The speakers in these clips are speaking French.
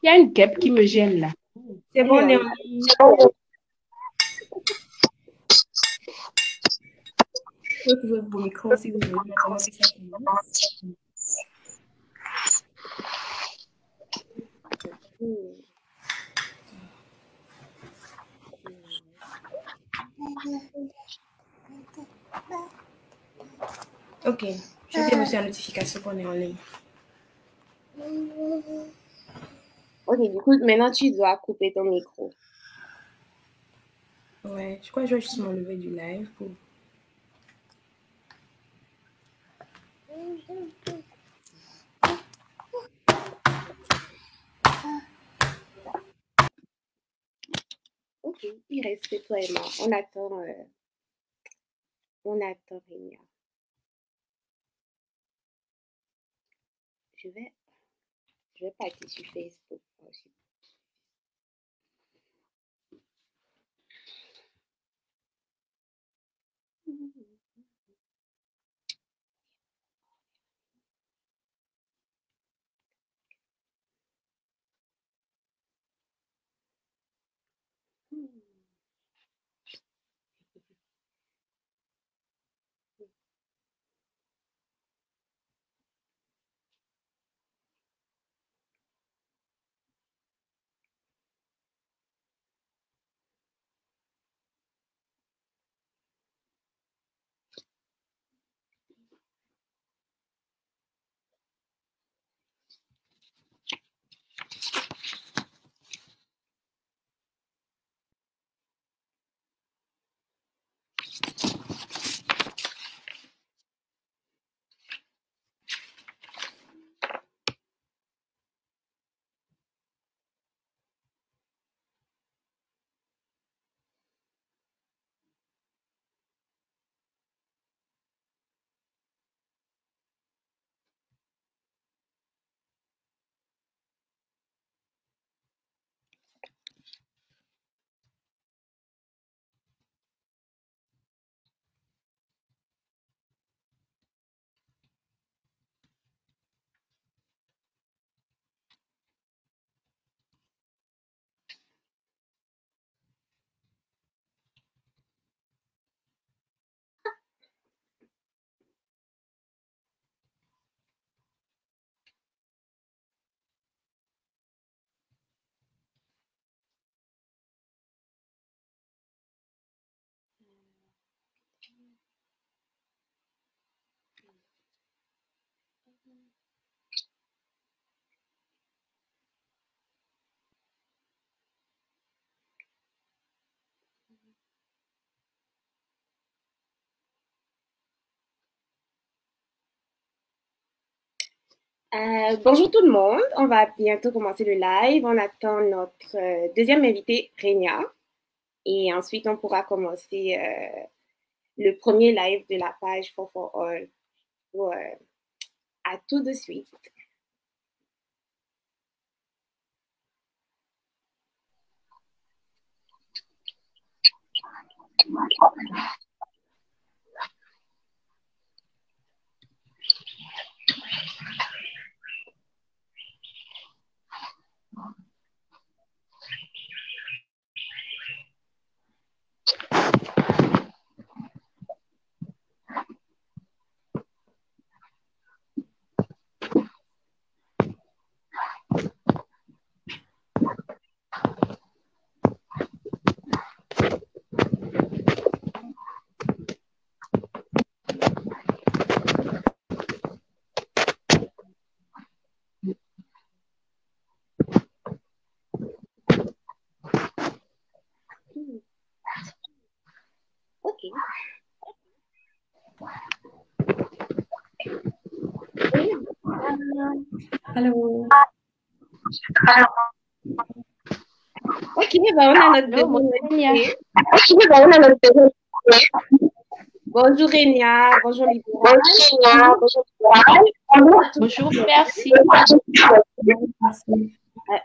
Il y a une guêpe qui me gêne là. C'est bon, on est en ligne. Vous pouvez ouvrir vos micros si vous voulez, pendant que ça commence. Ok, je viens reçu la notification qu'on est en ligne. Ok, du coup, maintenant tu dois couper ton micro. Ouais, je crois que je vais juste m'enlever du live pour... Ok, il reste que toi et moi. On attend Rénia. Je vais partir sur Facebook aussi. Bonjour tout le monde, on va bientôt commencer le live. On attend notre deuxième invité, Rénia. Et ensuite, on pourra commencer le premier live de la page For All. À tout de suite. Ok. Allô? Ok, ben on a notre deuxième invité. Bonjour Rénia, bonjour Libéral. Bonjour, merci.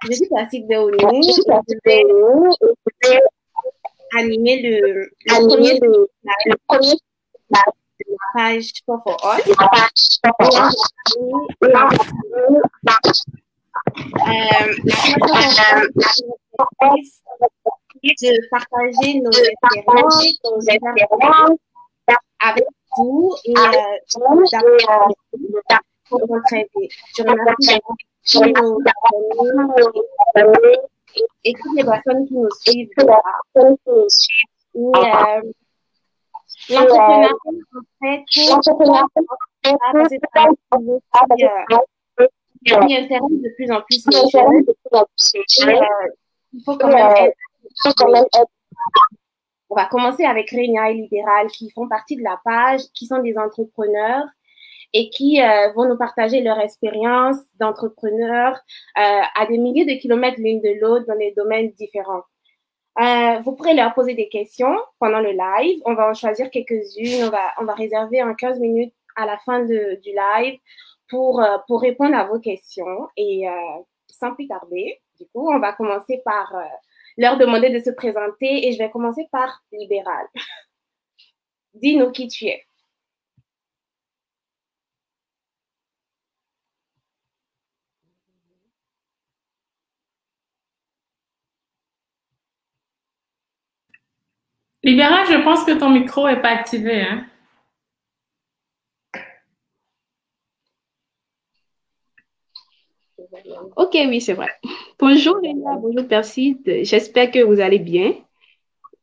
Je suis Plastique de Onou. Je vais animer le premier de la page For All. de partager nos expériences avec vous et d'apprendre pour votre aide. Je remercie tous nos amis et toutes les personnes qui nous suivent. L'entrepreneuriat, en fait, qui intéresse de plus en plus les jeunes. Il faut quand même être. On va commencer avec Renia et Libéral qui font partie de la page, qui sont des entrepreneurs et qui vont nous partager leur expérience d'entrepreneurs à des milliers de kilomètres l'une de l'autre dans des domaines différents. Vous pourrez leur poser des questions pendant le live. On va en choisir quelques-unes. On va réserver 15 minutes à la fin du live pour répondre à vos questions. Et sans plus tarder, du coup, on va commencer par leur demander de se présenter et je vais commencer par Libéral. Dis-nous qui tu es. Libéral, je pense que ton micro n'est pas activé, hein? Ok, oui, c'est vrai. Bonjour, Léna, bonjour, Perside. J'espère que vous allez bien.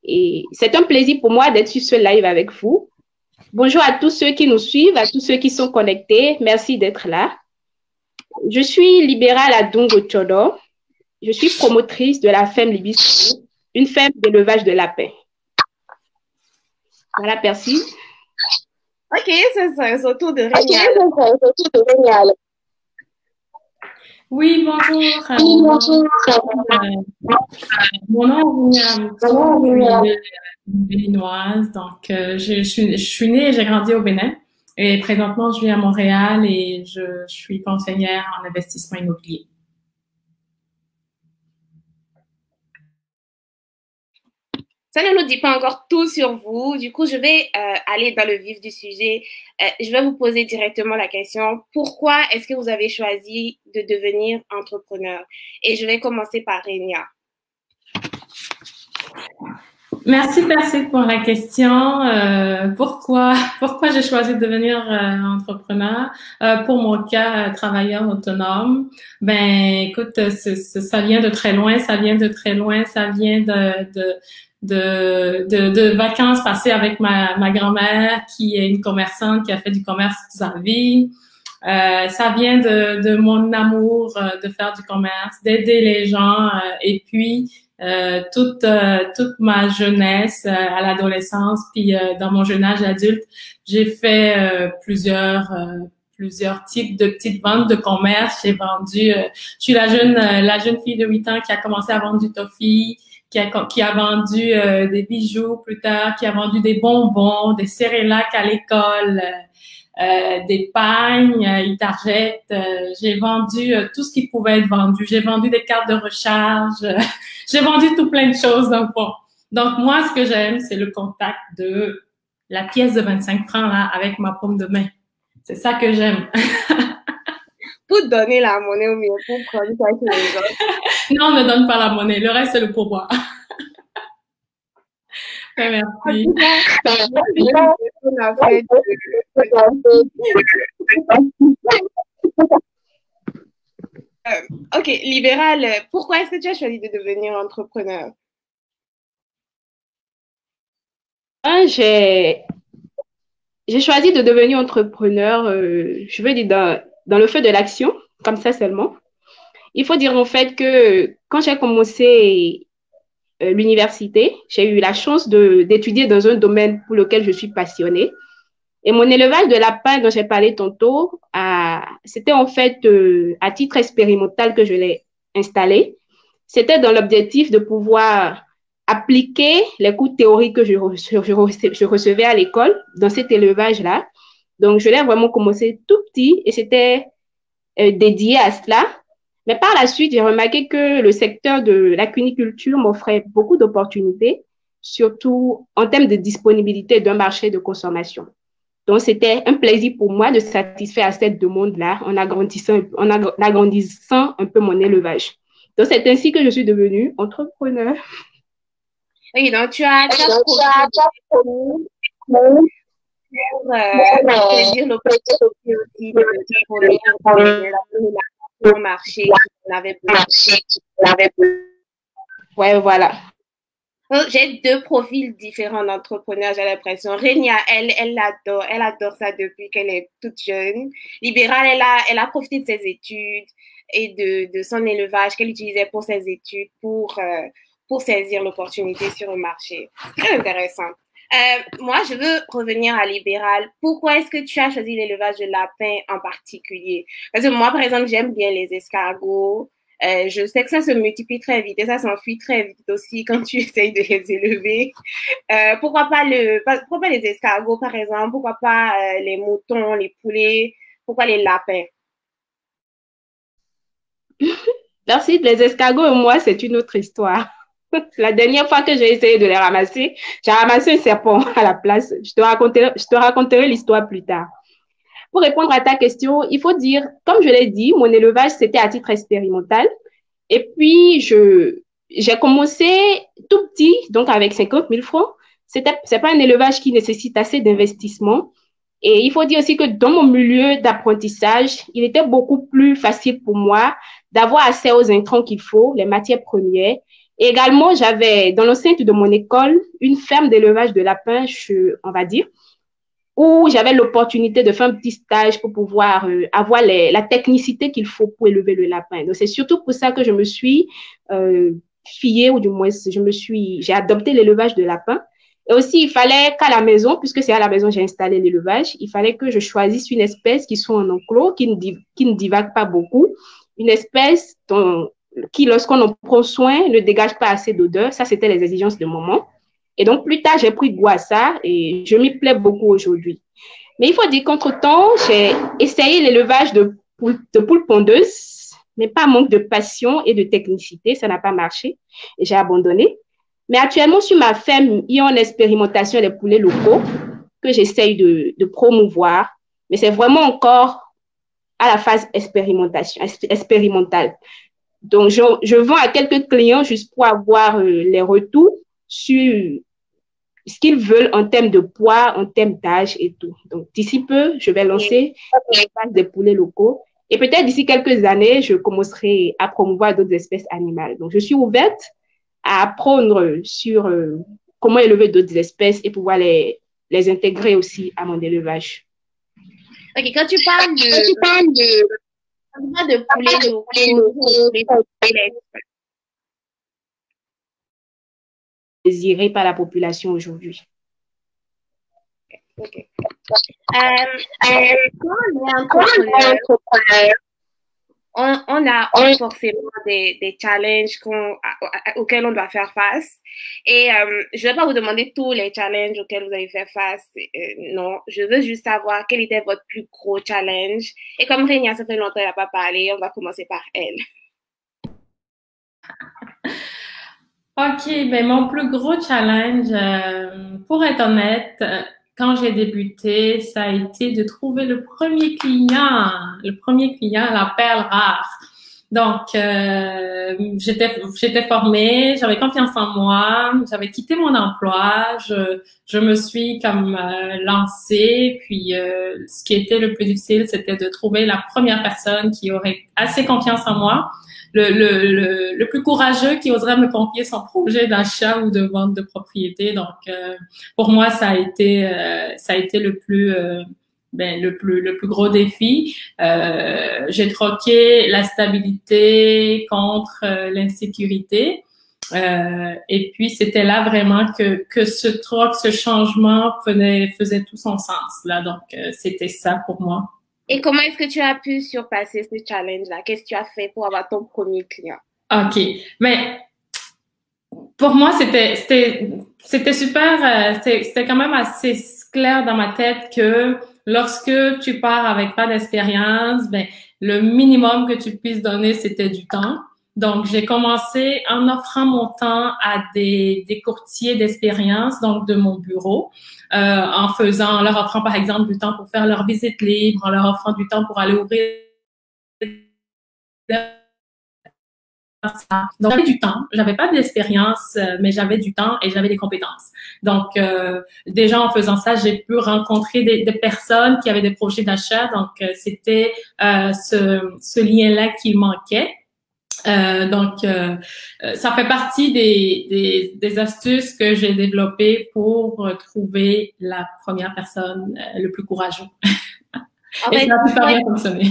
Et c'est un plaisir pour moi d'être sur ce live avec vous. Bonjour à tous ceux qui nous suivent, à tous ceux qui sont connectés. Merci d'être là. Je suis Libérale Adungo Tchodo. Je suis promotrice de la ferme Libis, une ferme d'élevage de lapins. Voilà, Perside. Ok, c'est au tour de Rénial. Oui, bonjour. Mon nom est béninoise, donc je suis née et j'ai grandi au Bénin. Et présentement, je vis à Montréal et je suis conseillère en investissement immobilier. Ça ne nous dit pas encore tout sur vous. Du coup, je vais aller dans le vif du sujet. Je vais vous poser directement la question. Pourquoi est-ce que vous avez choisi de devenir entrepreneur? Et je vais commencer par Renia. Merci, Percy, pour la question. Pourquoi j'ai choisi de devenir entrepreneur? Pour mon cas, travailleur autonome. Ben, écoute, ça vient de très loin. Ça vient de vacances passées avec ma grand-mère qui est une commerçante qui a fait du commerce toute sa vie. Ça vient de mon amour de faire du commerce, d'aider les gens et puis toute ma jeunesse à l'adolescence puis dans mon jeune âge adulte, j'ai fait plusieurs types de petites ventes de commerce. J'ai vendu je suis la jeune fille de 8 ans qui a commencé à vendre du toffee, qui a vendu des bijoux plus tard, qui a vendu des bonbons, des cérélacs à l'école, des pagnes, Itarjet. J'ai vendu tout ce qui pouvait être vendu. J'ai vendu des cartes de recharge. J'ai vendu tout plein de choses. Donc moi, ce que j'aime, c'est le contact de la pièce de 25 francs là avec ma paume de main. C'est ça que j'aime. Pour donner la monnaie au mieux, pour prendre ça chez les autres. Non, on ne donne pas la monnaie. Le reste, c'est le pourboire. Merci. Ok, Libéral, pourquoi est-ce que tu as choisi de devenir entrepreneur? J'ai choisi de devenir entrepreneur, je veux dire, dans le feu de l'action, comme ça seulement. Il faut dire en fait que quand j'ai commencé l'université, j'ai eu la chance d'étudier dans un domaine pour lequel je suis passionnée. Et mon élevage de lapins dont j'ai parlé tantôt, c'était en fait à titre expérimental que je l'ai installé. C'était dans l'objectif de pouvoir appliquer les cours théoriques que je recevais à l'école dans cet élevage-là. Donc, je l'ai vraiment commencé tout petit et c'était dédié à cela. Mais par la suite, j'ai remarqué que le secteur de la cuniculture m'offrait beaucoup d'opportunités, surtout en termes de disponibilité d'un marché de consommation. Donc, c'était un plaisir pour moi de satisfaire à cette demande-là en agrandissant un peu mon élevage. Donc, c'est ainsi que je suis devenue entrepreneur. Oui, donc tu as promis pour saisir l'opportunité aussi de fournir la marché qu'on avait besoin. Ouais, voilà. J'ai deux profils différents d'entrepreneurs, j'ai l'impression. Renia, elle adore ça depuis qu'elle est toute jeune. Libérale, elle a profité de ses études et de son élevage qu'elle utilisait pour ses études pour saisir l'opportunité sur le marché. Très intéressant. Moi, je veux revenir à Libéral. Pourquoi est-ce que tu as choisi l'élevage de lapins en particulier? Parce que moi, par exemple, j'aime bien les escargots. Je sais que ça se multiplie très vite et ça s'enfuit très vite aussi quand tu essayes de les élever. Pourquoi pas les escargots, par exemple? Pourquoi pas les moutons, les poulets? Pourquoi les lapins? Merci. Les escargots et moi, c'est une autre histoire. La dernière fois que j'ai essayé de les ramasser, j'ai ramassé un serpent à la place. Je te raconterai l'histoire plus tard. Pour répondre à ta question, il faut dire, comme je l'ai dit, mon élevage, c'était à titre expérimental. Et puis, j'ai commencé tout petit, donc avec 50 000 francs. C'est pas un élevage qui nécessite assez d'investissement. Et il faut dire aussi que dans mon milieu d'apprentissage, il était beaucoup plus facile pour moi d'avoir accès aux intrants qu'il faut, les matières premières. Et également, j'avais dans l'enceinte de mon école une ferme d'élevage de lapins, on va dire, où j'avais l'opportunité de faire un petit stage pour pouvoir avoir la technicité qu'il faut pour élever le lapin. Donc, c'est surtout pour ça que je me suis fiée, ou du moins, j'ai adopté l'élevage de lapins. Et aussi, il fallait qu'à la maison, puisque c'est à la maison que j'ai installé l'élevage, il fallait que je choisisse une espèce qui soit en enclos, qui ne divague pas beaucoup, une espèce qui, lorsqu'on en prend soin, ne dégage pas assez d'odeur. Ça, c'était les exigences de maman. Et donc, plus tard, j'ai pris goût à ça et je m'y plais beaucoup aujourd'hui. Mais il faut dire qu'entre-temps, j'ai essayé l'élevage de poules pondeuses, mais pas manque de passion et de technicité. Ça n'a pas marché et j'ai abandonné. Mais actuellement, sur ma ferme, il y a une expérimentation des poulets locaux que j'essaye de promouvoir. Mais c'est vraiment encore à la phase expérimentale. Donc, je vends à quelques clients juste pour avoir les retours sur ce qu'ils veulent en termes de poids, en termes d'âge et tout. Donc, d'ici peu, je vais lancer une phase des poulets locaux. Et peut-être d'ici quelques années, je commencerai à promouvoir d'autres espèces animales. Donc, je suis ouverte à apprendre sur comment élever d'autres espèces et pouvoir les intégrer aussi à mon élevage. Ok, quand tu parles de poulets locaux, désiré par la population aujourd'hui. Okay. Quand on est entrepreneur, on a forcément des challenges auxquels on doit faire face. Et je ne vais pas vous demander tous les challenges auxquels vous avez fait face. Non, je veux juste savoir quel était votre plus gros challenge. Et comme Renia, ça fait longtemps qu'elle n'a pas parlé, on va commencer par elle. OK, ben mon plus gros challenge, pour être honnête, quand j'ai débuté, ça a été de trouver le premier client, la perle rare. Donc, j'étais formée, j'avais confiance en moi, j'avais quitté mon emploi, je me suis comme lancée. Puis, ce qui était le plus difficile, c'était de trouver la première personne qui aurait assez confiance en moi. Le plus courageux qui oserait me confier son projet d'achat ou de vente de propriété. Donc, pour moi, ça a été le plus gros défi. J'ai troqué la stabilité contre l'insécurité. Et puis, c'était là vraiment que ce changement faisait tout son sens, là. Donc, c'était ça pour moi. Et comment est-ce que tu as pu surpasser ce challenge-là? Qu'est-ce que tu as fait pour avoir ton premier client? OK. Mais pour moi, c'était super, c'était quand même assez clair dans ma tête que lorsque tu pars avec pas d'expérience, ben, le minimum que tu puisses donner, c'était du temps. Donc, j'ai commencé en offrant mon temps à des courtiers d'expérience, donc de mon bureau, en leur offrant par exemple du temps pour faire leur visite libre, en leur offrant du temps pour aller ouvrir. Donc, j'avais du temps. J'avais pas d'expérience, mais j'avais du temps et j'avais des compétences. Donc, déjà en faisant ça, j'ai pu rencontrer des personnes qui avaient des projets d'achat. Donc, c'était ce lien-là qui manquait. Ça fait partie des astuces que j'ai développées pour trouver la première personne le plus courageuse. Et ça a super bien fonctionné.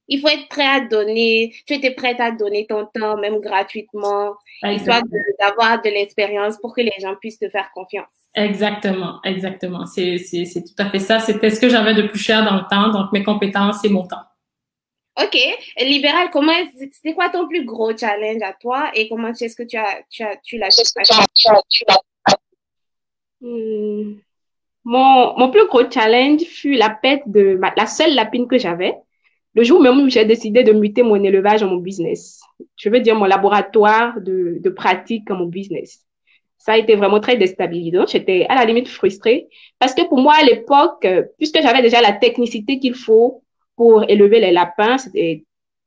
Il faut être prêt à donner. Tu étais prête à donner ton temps, même gratuitement, histoire d'avoir de l'expérience pour que les gens puissent te faire confiance. Exactement. C'est tout à fait ça. C'était ce que j'avais de plus cher dans le temps, donc mes compétences et mon temps. OK. Libéral, c'était quoi ton plus gros challenge à toi et comment est-ce que tu l'as Mon plus gros challenge fut la perte de la seule lapine que j'avais. Le jour même où j'ai décidé de muter mon élevage dans mon business. Je veux dire mon laboratoire de pratique dans mon business. Ça a été vraiment très déstabilisant. J'étais à la limite frustrée parce que pour moi, à l'époque, puisque j'avais déjà la technicité qu'il faut pour élever les lapins,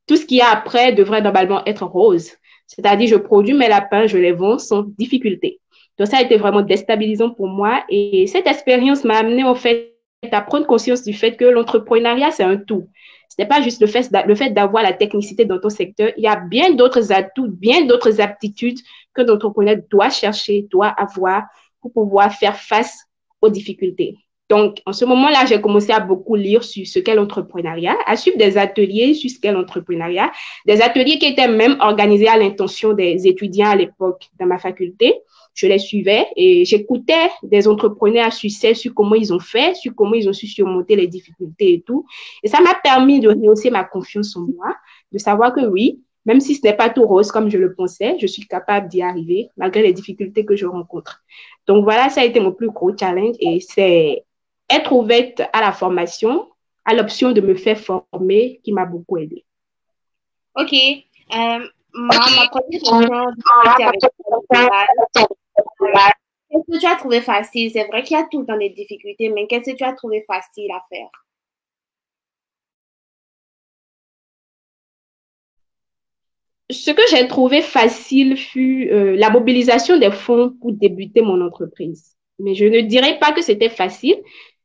tout ce qu'il y a après devrait normalement être rose. C'est-à-dire, je produis mes lapins, je les vends sans difficulté. Donc, ça a été vraiment déstabilisant pour moi. Et cette expérience m'a amené, en fait, à prendre conscience du fait que l'entrepreneuriat, c'est un tout. Ce n'est pas juste le fait d'avoir la technicité dans ton secteur. Il y a bien d'autres atouts, bien d'autres aptitudes que l'entrepreneur doit chercher, doit avoir pour pouvoir faire face aux difficultés. Donc, en ce moment-là, j'ai commencé à beaucoup lire sur ce qu'est l'entrepreneuriat, à suivre des ateliers sur ce qu'est l'entrepreneuriat, des ateliers qui étaient même organisés à l'intention des étudiants à l'époque dans ma faculté. Je les suivais et j'écoutais des entrepreneurs à succès sur comment ils ont fait, sur comment ils ont su surmonter les difficultés et tout. Et ça m'a permis de rehausser ma confiance en moi, de savoir que oui, même si ce n'est pas tout rose comme je le pensais, je suis capable d'y arriver malgré les difficultés que je rencontre. Donc voilà, ça a été mon plus gros challenge et c'est être ouverte à la formation, à l'option de me faire former qui m'a beaucoup aidée. OK. Ma première question, qu'est-ce que tu as trouvé facile? C'est vrai qu'il y a tout le temps des difficultés, mais qu'est-ce que tu as trouvé facile à faire? Ce que j'ai trouvé facile fut la mobilisation des fonds pour débuter mon entreprise. Mais je ne dirais pas que c'était facile.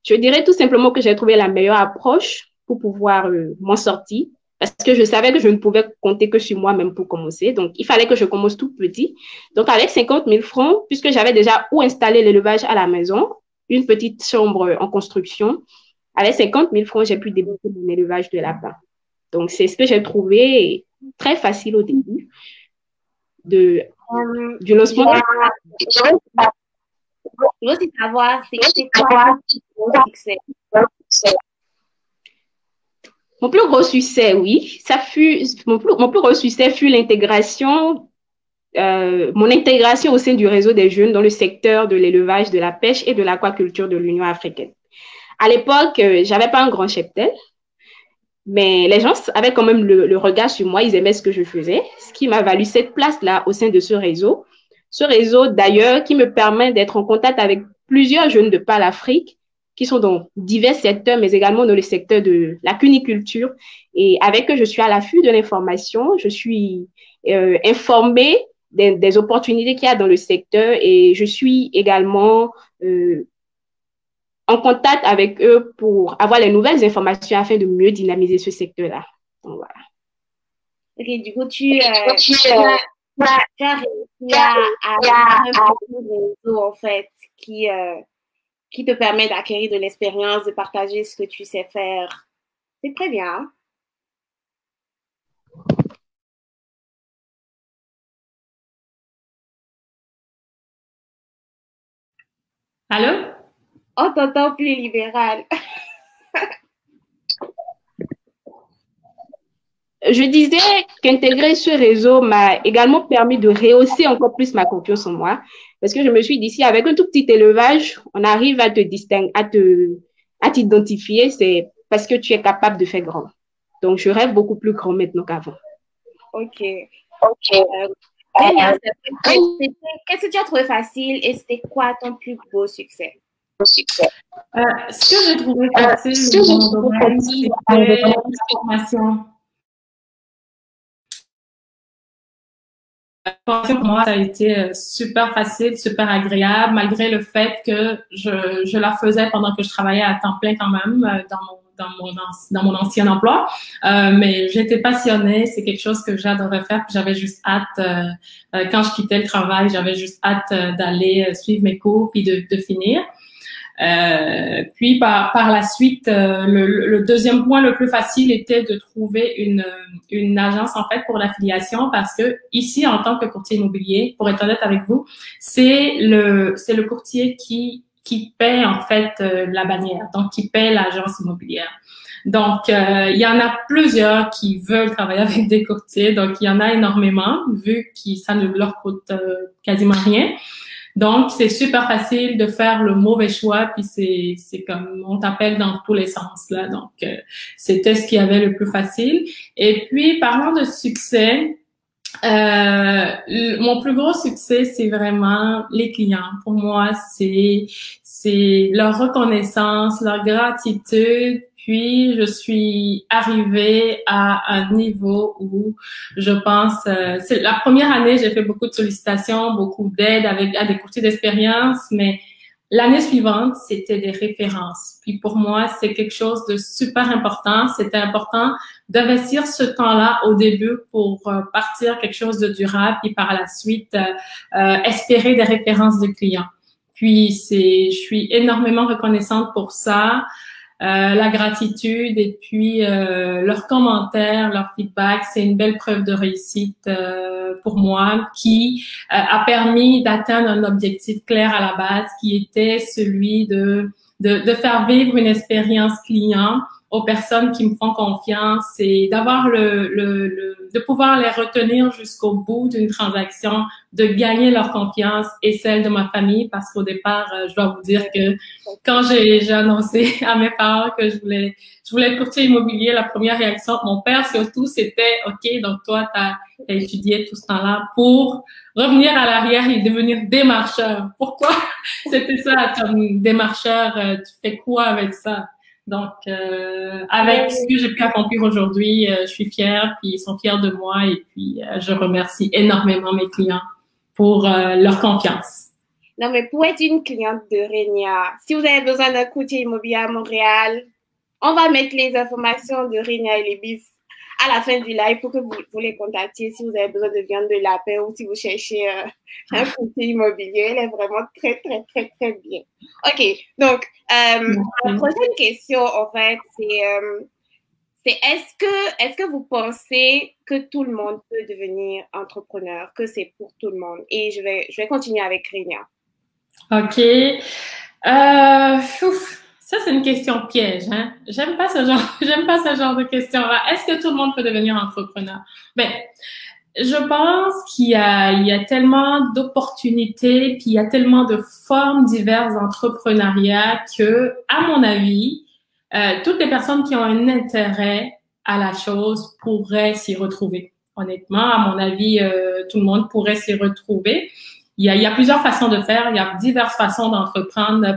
Je dirais tout simplement que j'ai trouvé la meilleure approche pour pouvoir m'en sortir parce que je savais que je ne pouvais compter que sur moi-même pour commencer. Donc, il fallait que je commence tout petit. Donc, avec 50 000 francs, puisque j'avais déjà où installer l'élevage à la maison, une petite chambre en construction, avec 50 000 francs, j'ai pu débuter mon élevage de lapins. Donc, c'est ce que j'ai trouvé très facile au début du lancement. Je veux aussi savoir, c'est quoi ton succès? Mon plus gros succès, oui, mon plus gros succès fut mon intégration au sein du réseau des jeunes dans le secteur de l'élevage, de la pêche et de l'aquaculture de l'Union africaine. À l'époque, j'avais pas un grand cheptel, mais les gens avaient quand même le regard sur moi, ils aimaient ce que je faisais, ce qui m'a valu cette place-là au sein de ce réseau. Ce réseau, d'ailleurs, qui me permet d'être en contact avec plusieurs jeunes de par l'Afrique, qui sont dans divers secteurs, mais également dans le secteur de la cuniculture. Et avec eux, je suis à l'affût de l'information, je suis informée des opportunités qu'il y a dans le secteur et je suis également en contact avec eux pour avoir les nouvelles informations afin de mieux dynamiser ce secteur-là. Donc, voilà. Ok, du coup, tu as réussi à avoir un réseau, en fait, qui te permet d'acquérir de l'expérience, de partager ce que tu sais faire. C'est très bien. Allô? On t'entend plus libéral. Je disais qu'intégrer ce réseau m'a également permis de rehausser encore plus ma confiance en moi. Parce que je me suis dit, si avec un tout petit élevage, on arrive à te distinguer, à t'identifier, c'est parce que tu es capable de faire grand. Donc, je rêve beaucoup plus grand maintenant qu'avant. OK. Rénia, qu'est-ce que tu as trouvé facile et c'était quoi ton plus beau succès? Ce que j'ai trouvé facile dans mon domaine, c'était la formation. La formation pour moi, ça a été super facile, super agréable, malgré le fait que je la faisais pendant que je travaillais à temps plein quand même dans mon ancien emploi. Mais j'étais passionnée, c'est quelque chose que j'adorais faire, puis j'avais juste hâte, quand je quittais le travail, j'avais juste hâte d'aller suivre mes cours puis de finir. Puis par la suite, le deuxième point le plus facile était de trouver une agence en fait pour l'affiliation, parce que ici, en tant que courtier immobilier, pour être honnête avec vous, c'est le courtier qui paie en fait la bannière, donc qui paie l'agence immobilière. Donc, il y en a plusieurs qui veulent travailler avec des courtiers, donc il y en a énormément, vu que ça ne leur coûte quasiment rien. Donc, c'est super facile de faire le mauvais choix, puis c'est comme on t'appelle dans tous les sens là. Donc, c'était ce qui avait le plus facile. Et puis, parlant de succès, mon plus gros succès, c'est vraiment les clients. Pour moi, c'est leur reconnaissance, leur gratitude. Puis, je suis arrivée à un niveau où je pense, c'est la première année, j'ai fait beaucoup de sollicitations, beaucoup d'aide à des courtiers d'expérience, mais l'année suivante, c'était des références. Puis pour moi, c'est quelque chose de super important. C'était important d'investir ce temps-là au début pour partir quelque chose de durable, puis par la suite, espérer des références de clients. Puis je suis énormément reconnaissante pour ça. La gratitude et puis leurs commentaires, leur feedback, c'est une belle preuve de réussite pour moi qui a permis d'atteindre un objectif clair à la base qui était celui de faire vivre une expérience client aux personnes qui me font confiance et d'avoir de pouvoir les retenir jusqu'au bout d'une transaction, de gagner leur confiance et celle de ma famille, parce qu'au départ, je dois vous dire que quand j'ai annoncé à mes parents que je voulais être courtier immobilier, la première réaction de mon père surtout, c'était « OK, donc toi, t'as étudié tout ce temps-là pour revenir à l'arrière et devenir démarcheur. » Pourquoi? C'était ça, comme démarcheur, tu fais quoi avec ça? Donc, avec ce que j'ai pu accomplir aujourd'hui, je suis fière, puis ils sont fiers de moi, et puis je remercie énormément mes clients pour leur confiance. Non, mais pour être une cliente de Rénia, si vous avez besoin d'un courtier immobilier à Montréal, on va mettre les informations de Rénia et les bis à la fin du live pour que vous les contactiez si vous avez besoin de viande de lapin ou si vous cherchez un courtier immobilier. Elle est vraiment très, très, très, très bien. OK, donc, la prochaine question, en fait, c'est est-ce que vous pensez que tout le monde peut devenir entrepreneur, que c'est pour tout le monde? Et je vais continuer avec Rénia. OK. Ça, c'est une question piège, hein. J'aime pas ce genre de questions-là. Est-ce que tout le monde peut devenir entrepreneur? Ben, je pense qu'il y a tellement d'opportunités, puis il y a tellement de formes diverses d'entrepreneuriat que, à mon avis, toutes les personnes qui ont un intérêt à la chose pourraient s'y retrouver. Honnêtement, à mon avis, tout le monde pourrait s'y retrouver. Il y a plusieurs façons de faire, il y a diverses façons d'entreprendre.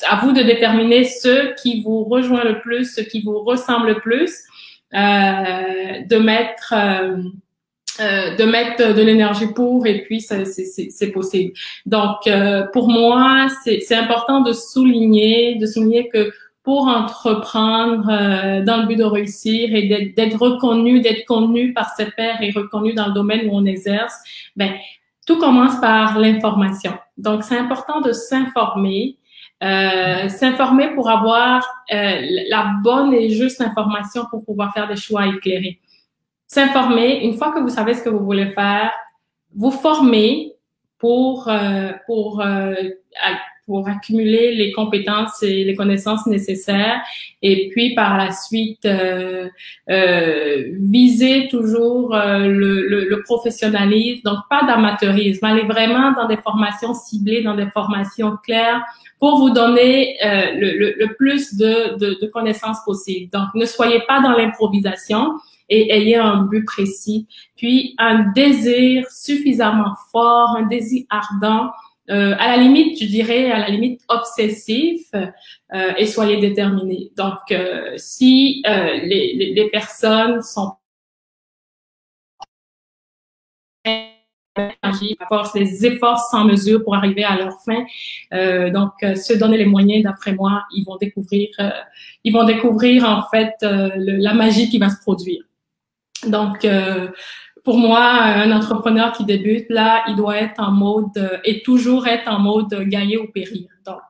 À vous de déterminer ce qui vous rejoint le plus, ce qui vous ressemble le plus, de mettre de l'énergie pour, et puis c'est possible. Donc, pour moi, c'est important de souligner que pour entreprendre dans le but de réussir et d'être reconnu, d'être connu par ses pairs et reconnu dans le domaine où on exerce, ben tout commence par l'information. Donc, c'est important de s'informer pour avoir la bonne et juste information pour pouvoir faire des choix éclairés. S'informer, une fois que vous savez ce que vous voulez faire, vous former pour accumuler les compétences et les connaissances nécessaires, et puis par la suite viser toujours le professionnalisme, donc pas d'amateurisme, aller vraiment dans des formations ciblées, dans des formations claires pour vous donner le plus de connaissances possibles. Donc ne soyez pas dans l'improvisation et ayez un but précis. Puis, un désir suffisamment fort, un désir ardent, à la limite, je dirais, à la limite obsessif, et soyez déterminés. Donc, si les personnes sont force des efforts sans mesure pour arriver à leur fin. Donc, se donner les moyens, d'après moi, ils vont découvrir en fait la magie qui va se produire. Donc, pour moi, un entrepreneur qui débute là, il doit être en mode et toujours être en mode gagner ou périr. Donc,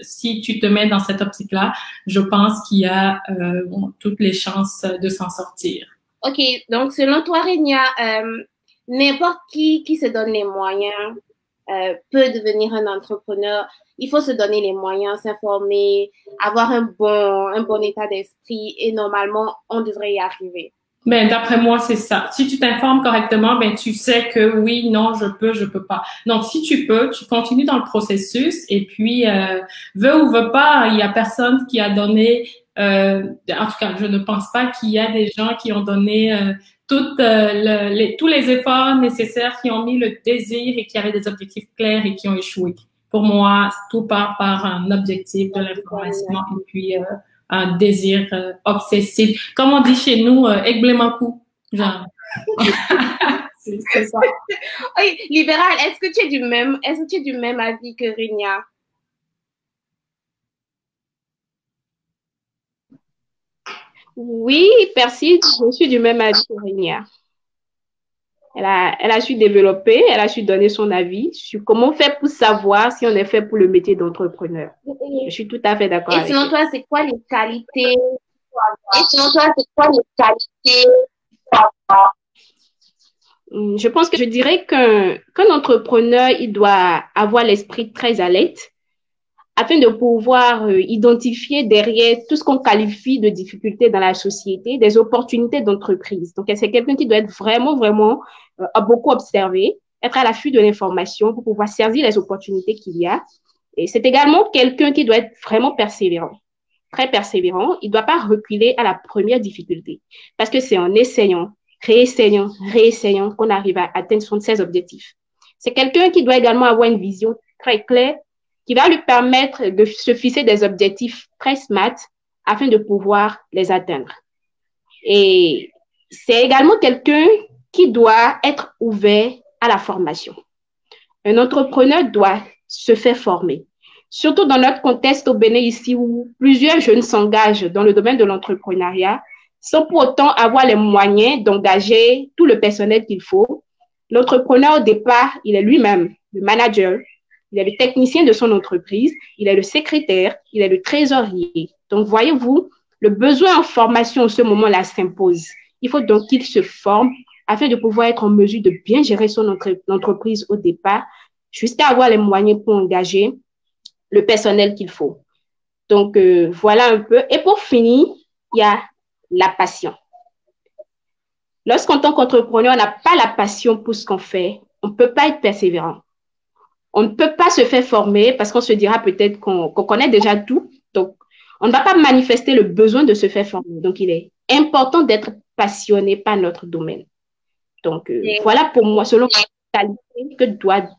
si tu te mets dans cette optique-là, je pense qu'il y a toutes les chances de s'en sortir. OK, donc selon toi, Renia, n'importe qui se donne les moyens peut devenir un entrepreneur. Il faut se donner les moyens, s'informer, avoir un bon état d'esprit et normalement, on devrait y arriver. Ben, d'après moi, c'est ça. Si tu t'informes correctement, ben, tu sais que oui, non, je peux pas. Donc, si tu peux, tu continues dans le processus et puis, veux ou veux pas, il y a personne qui a donné, en tout cas, je ne pense pas qu'il y a des gens qui ont donné tous les efforts nécessaires, qui ont mis le désir et qui avaient des objectifs clairs et qui ont échoué. Pour moi, tout part par un objectif de l'information et puis un désir obsessif. Comme on dit chez nous, Egblemakou, genre. c'est ça. Oui, Libéral, est-ce que tu es du même avis que Renia? Oui, Perside, je suis du même avis que Renia. Elle a su développer, elle a su donner son avis sur comment faire pour savoir si on est fait pour le métier d'entrepreneur. Je suis tout à fait d'accord avec elle. Et selon toi, c'est quoi les qualités? Je pense que je dirais qu'un entrepreneur, il doit avoir l'esprit très alerte afin de pouvoir identifier derrière tout ce qu'on qualifie de difficultés dans la société, des opportunités d'entreprise. Donc, c'est quelqu'un qui doit être vraiment beaucoup observer, être à l'affût de l'information pour pouvoir saisir les opportunités qu'il y a. Et c'est également quelqu'un qui doit être vraiment persévérant, très persévérant. Il ne doit pas reculer à la première difficulté parce que c'est en essayant, réessayant qu'on arrive à atteindre ses objectifs. C'est quelqu'un qui doit également avoir une vision très claire qui va lui permettre de se fixer des objectifs très smart afin de pouvoir les atteindre. Et c'est également quelqu'un qui doit être ouvert à la formation. Un entrepreneur doit se faire former. Surtout dans notre contexte au Bénin ici où plusieurs jeunes s'engagent dans le domaine de l'entrepreneuriat sans pour autant avoir les moyens d'engager tout le personnel qu'il faut. L'entrepreneur, au départ, il est lui-même le manager, il est le technicien de son entreprise, il est le secrétaire, il est le trésorier. Donc, voyez-vous, le besoin en formation en ce moment-là s'impose. Il faut donc qu'il se forme afin de pouvoir être en mesure de bien gérer son entreprise au départ, jusqu'à avoir les moyens pour engager le personnel qu'il faut. Donc, voilà un peu. Et pour finir, il y a la passion. Lorsqu'en tant qu'entrepreneur, on n'a pas la passion pour ce qu'on fait, on ne peut pas être persévérant. On ne peut pas se faire former parce qu'on se dira peut-être qu'on connaît déjà tout. Donc, on ne va pas manifester le besoin de se faire former. Donc, il est important d'être passionné par notre domaine. Donc, voilà pour moi, selon les qualités que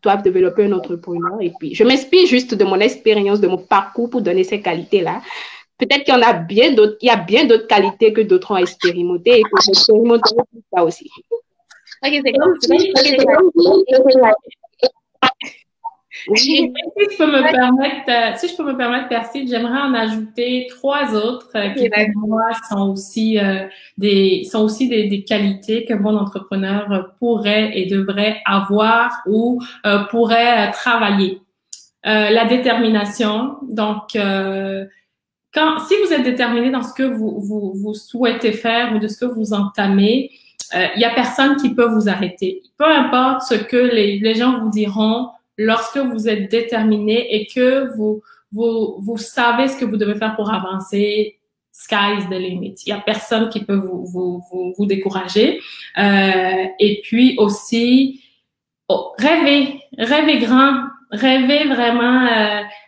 doivent développer un entrepreneur. Et puis, je m'inspire juste de mon expérience, de mon parcours pour donner ces qualités-là. Peut-être qu'il y en a bien d'autres, il y a bien d'autres qualités que d'autres ont expérimentées et que j'expérimenterai tout ça aussi. Ok, c'est comme si je peux me permettre, Perside, j'aimerais en ajouter 3 autres qui pour moi sont aussi des qualités qu'un bon entrepreneur pourrait et devrait avoir ou pourrait travailler. La détermination. Donc, si vous êtes déterminé dans ce que vous souhaitez faire ou de ce que vous entamez, il y a personne qui peut vous arrêter. Peu importe ce que les gens vous diront. Lorsque vous êtes déterminé et que vous savez ce que vous devez faire pour avancer, sky is the limit. Il y a personne qui peut vous décourager. Et puis aussi, rêvez grand, rêvez vraiment,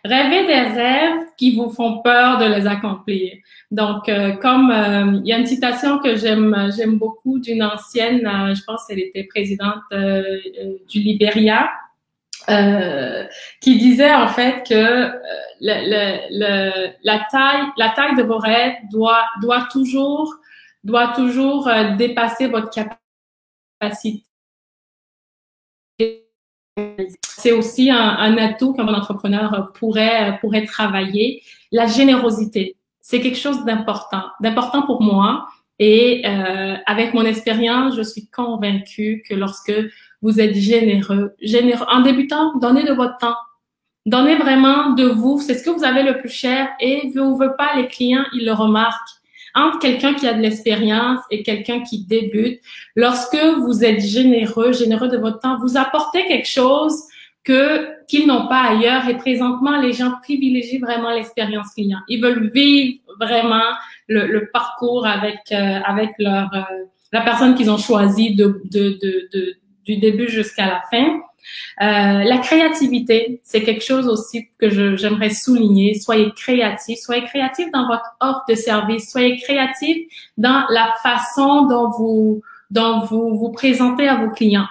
rêvez des rêves qui vous font peur de les accomplir. Donc, comme il y a une citation que j'aime beaucoup d'une ancienne, je pense qu'elle était présidente du Libéria, qui disait en fait que la taille de vos rêves doit toujours dépasser votre capacité. C'est aussi un atout qu'un entrepreneur pourrait travailler. La générosité, c'est quelque chose d'important pour moi. Et avec mon expérience, je suis convaincue que lorsque vous êtes généreux, en débutant, donnez de votre temps. Donnez vraiment de vous, c'est ce que vous avez le plus cher et veut ou veut pas, les clients, ils le remarquent. Entre quelqu'un qui a de l'expérience et quelqu'un qui débute, lorsque vous êtes généreux de votre temps, vous apportez quelque chose qu'ils n'ont pas ailleurs. Et présentement, les gens privilégient vraiment l'expérience client. Ils veulent vivre vraiment le parcours avec la personne qu'ils ont choisie du début jusqu'à la fin. La créativité, c'est quelque chose aussi que j'aimerais souligner. Soyez créatif dans votre offre de service, soyez créatif dans la façon dont vous présentez à vos clients.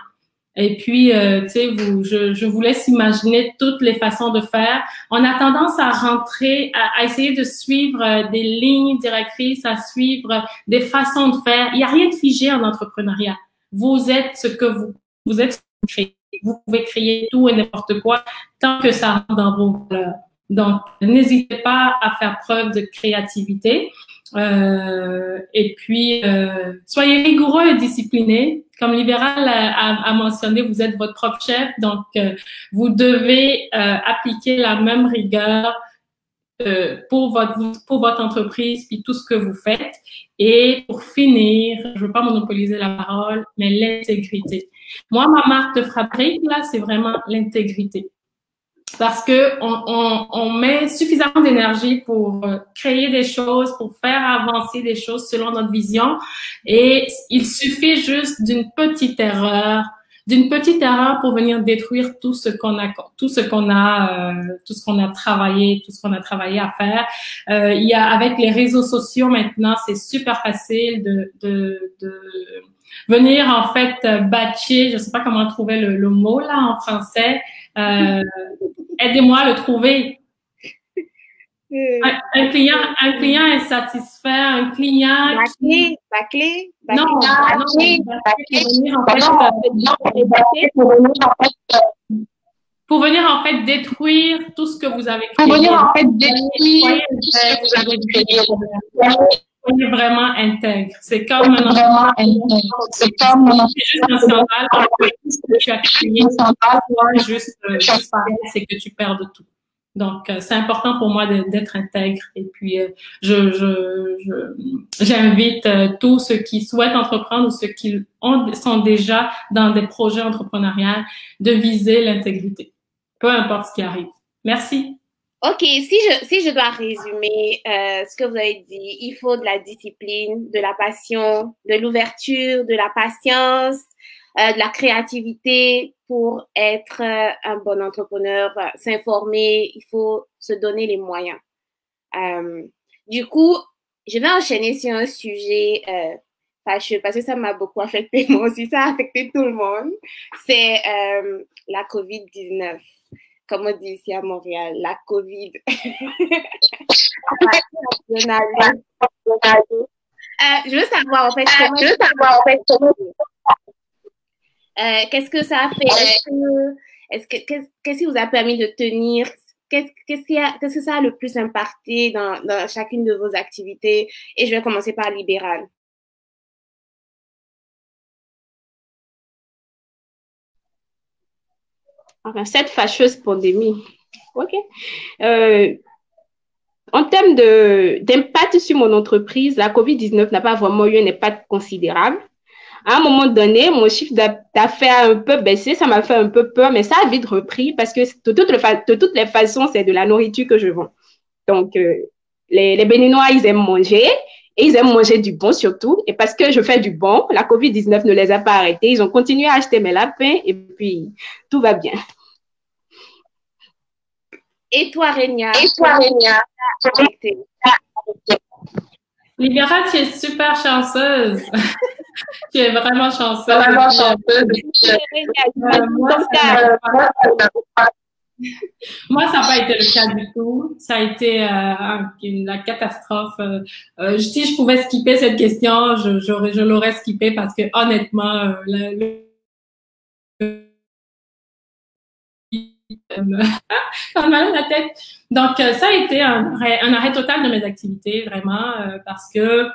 Et puis, tu sais, je vous laisse imaginer toutes les façons de faire. On a tendance à rentrer, à essayer de suivre des lignes directrices, à suivre des façons de faire. Il n'y a rien de figé en entrepreneuriat. Vous êtes ce que vous êtes. Vous pouvez créer tout et n'importe quoi tant que ça rentre dans vos valeurs. Donc, n'hésitez pas à faire preuve de créativité. Et puis, soyez rigoureux et disciplinés. Comme Libéral a mentionné, vous êtes votre propre chef, donc vous devez appliquer la même rigueur pour votre entreprise puis tout ce que vous faites. Et pour finir, je veux pas monopoliser la parole, mais l'intégrité. Moi, ma marque de fabrique, là, c'est vraiment l'intégrité. Parce que on met suffisamment d'énergie pour créer des choses, pour faire avancer des choses selon notre vision. Et il suffit juste d'une petite erreur pour venir détruire tout ce qu'on a travaillé à faire. Avec les réseaux sociaux maintenant, c'est super facile de venir en fait batcher, je sais pas comment trouver le mot là en français. Aidez-moi à le trouver. Un client insatisfait, un client bâclé. Pour venir en fait détruire tout ce que vous avez créé. Soyez vraiment intègre. C'est comme un juste un scandale que tu as créé, soit juste disparaître, c'est que tu perds de tout. Donc, c'est important pour moi d'être intègre. Et puis, j'invite tous ceux qui souhaitent entreprendre ou ceux qui sont déjà dans des projets entrepreneuriaux de viser l'intégrité, peu importe ce qui arrive. Merci. OK, si je dois résumer ce que vous avez dit, il faut de la discipline, de la passion, de l'ouverture, de la patience, de la créativité pour être un bon entrepreneur, s'informer, il faut se donner les moyens. Du coup, je vais enchaîner sur un sujet fâcheux parce que ça m'a beaucoup affecté, moi aussi, ça a affecté tout le monde. C'est la COVID-19. Comme on dit ici à Montréal, la COVID. Je veux savoir, en fait, qu'est-ce que ça a fait? Qu'est-ce qui vous a permis de tenir? Qu'est-ce que ça a le plus impacté dans chacune de vos activités? Et je vais commencer par Libéral. Enfin, cette fâcheuse pandémie. OK. En termes d'impact sur mon entreprise, la COVID-19 n'a pas vraiment eu un impact considérable. À un moment donné, mon chiffre d'affaires a un peu baissé, ça m'a fait un peu peur, mais ça a vite repris parce que de toutes les façons, c'est de la nourriture que je vends. Donc, les Béninois, ils aiment manger et ils aiment manger du bon surtout. Et parce que je fais du bon, la COVID-19 ne les a pas arrêtés. Ils ont continué à acheter mes lapins et puis tout va bien. Et toi, Renia? Libéra, tu es super chanceuse. Tu es vraiment chanceuse. Moi, ça n'a pas été le cas du tout. Ça a été la catastrophe. Si je pouvais skipper cette question, je l'aurais skippé parce que honnêtement, ça me malade la tête. Donc, ça a été un arrêt total de mes activités, vraiment, parce que,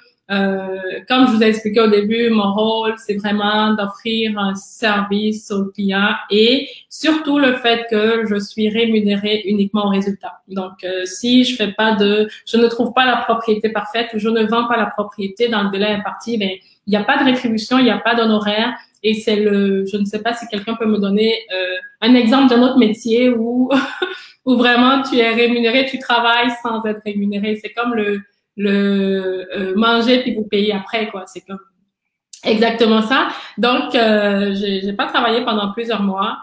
comme je vous ai expliqué au début, mon rôle, c'est vraiment d'offrir un service aux clients et surtout le fait que je suis rémunérée uniquement au résultat. Donc, si je ne trouve pas la propriété parfaite ou je ne vends pas la propriété dans le délai imparti, ben, il n'y a pas de rétribution, il n'y a pas d'honoraire. Et je ne sais pas si quelqu'un peut me donner un exemple d'un autre métier où où vraiment tu es rémunéré, tu travailles sans être rémunéré. C'est comme le manger puis vous payer après, quoi. C'est comme exactement ça. Donc j'ai pas travaillé pendant plusieurs mois.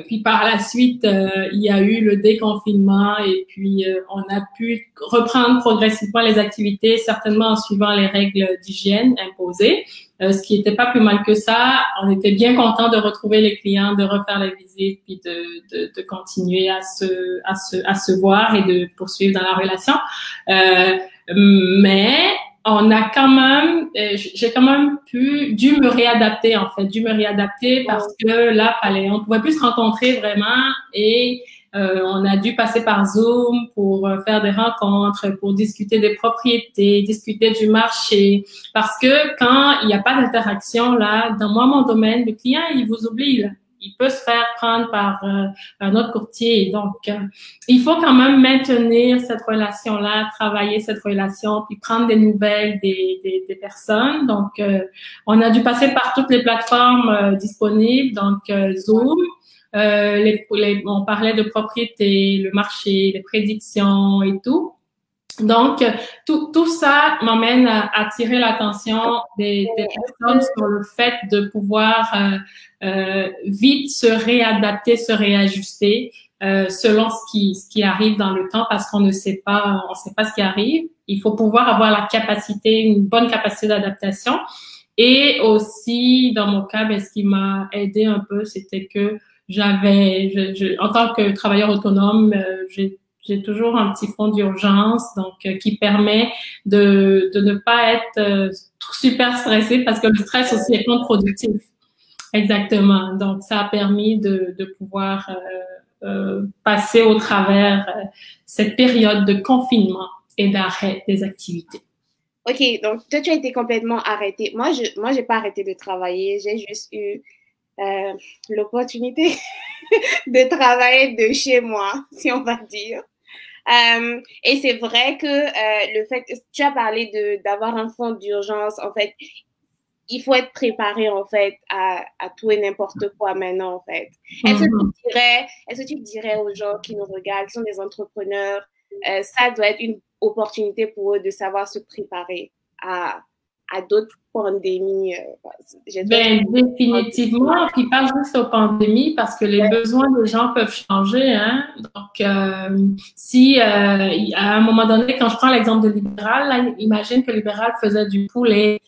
Puis par la suite, il y a eu le déconfinement et puis on a pu reprendre progressivement les activités, certainement en suivant les règles d'hygiène imposées, ce qui était pas plus mal que ça. On était bien content de retrouver les clients, de refaire les visites, puis de continuer à se voir et de poursuivre dans la relation. Mais on a quand même, j'ai quand même dû me réadapter en fait, parce que là, on pouvait plus se rencontrer vraiment et on a dû passer par Zoom pour faire des rencontres, pour discuter des propriétés, discuter du marché, parce que quand il n'y a pas d'interaction là, dans mon domaine, le client il vous oublie là. Il peut se faire prendre par un autre courtier. Donc, il faut quand même maintenir cette relation-là, travailler cette relation, puis prendre des nouvelles des personnes. Donc, on a dû passer par toutes les plateformes disponibles, donc Zoom. On parlait de propriété, le marché, les prédictions et tout. Donc, tout ça m'amène à attirer l'attention des personnes sur le fait de pouvoir vite se réadapter, se réajuster selon ce qui arrive dans le temps, parce qu'on ne sait pas, ce qui arrive. Il faut pouvoir avoir la capacité, une bonne capacité d'adaptation. Et aussi, dans mon cas, ce qui m'a aidé un peu, c'était que en tant que travailleur autonome, j'ai toujours un petit fonds d'urgence, donc qui permet de ne pas être super stressé, parce que le stress aussi est contre-productif. Exactement. Donc, ça a permis de pouvoir passer au travers cette période de confinement et d'arrêt des activités. OK, donc toi, tu as été complètement arrêtée. Moi, j'ai pas arrêté de travailler. J'ai juste eu l'opportunité de travailler de chez moi, si on va dire. Et c'est vrai que le fait que tu as parlé d'avoir un fonds d'urgence, en fait, il faut être préparé en fait à tout et n'importe quoi maintenant en fait. Est-ce que tu dirais aux gens qui nous regardent, qui sont des entrepreneurs, ça doit être une opportunité pour eux de savoir se préparer à d'autres pandémies? Définitivement, puis pas juste aux pandémies, parce que les besoins des gens peuvent changer, hein. Donc, si à un moment donné, quand je prends l'exemple de Libéral, là, imagine que Libéral faisait du poulet.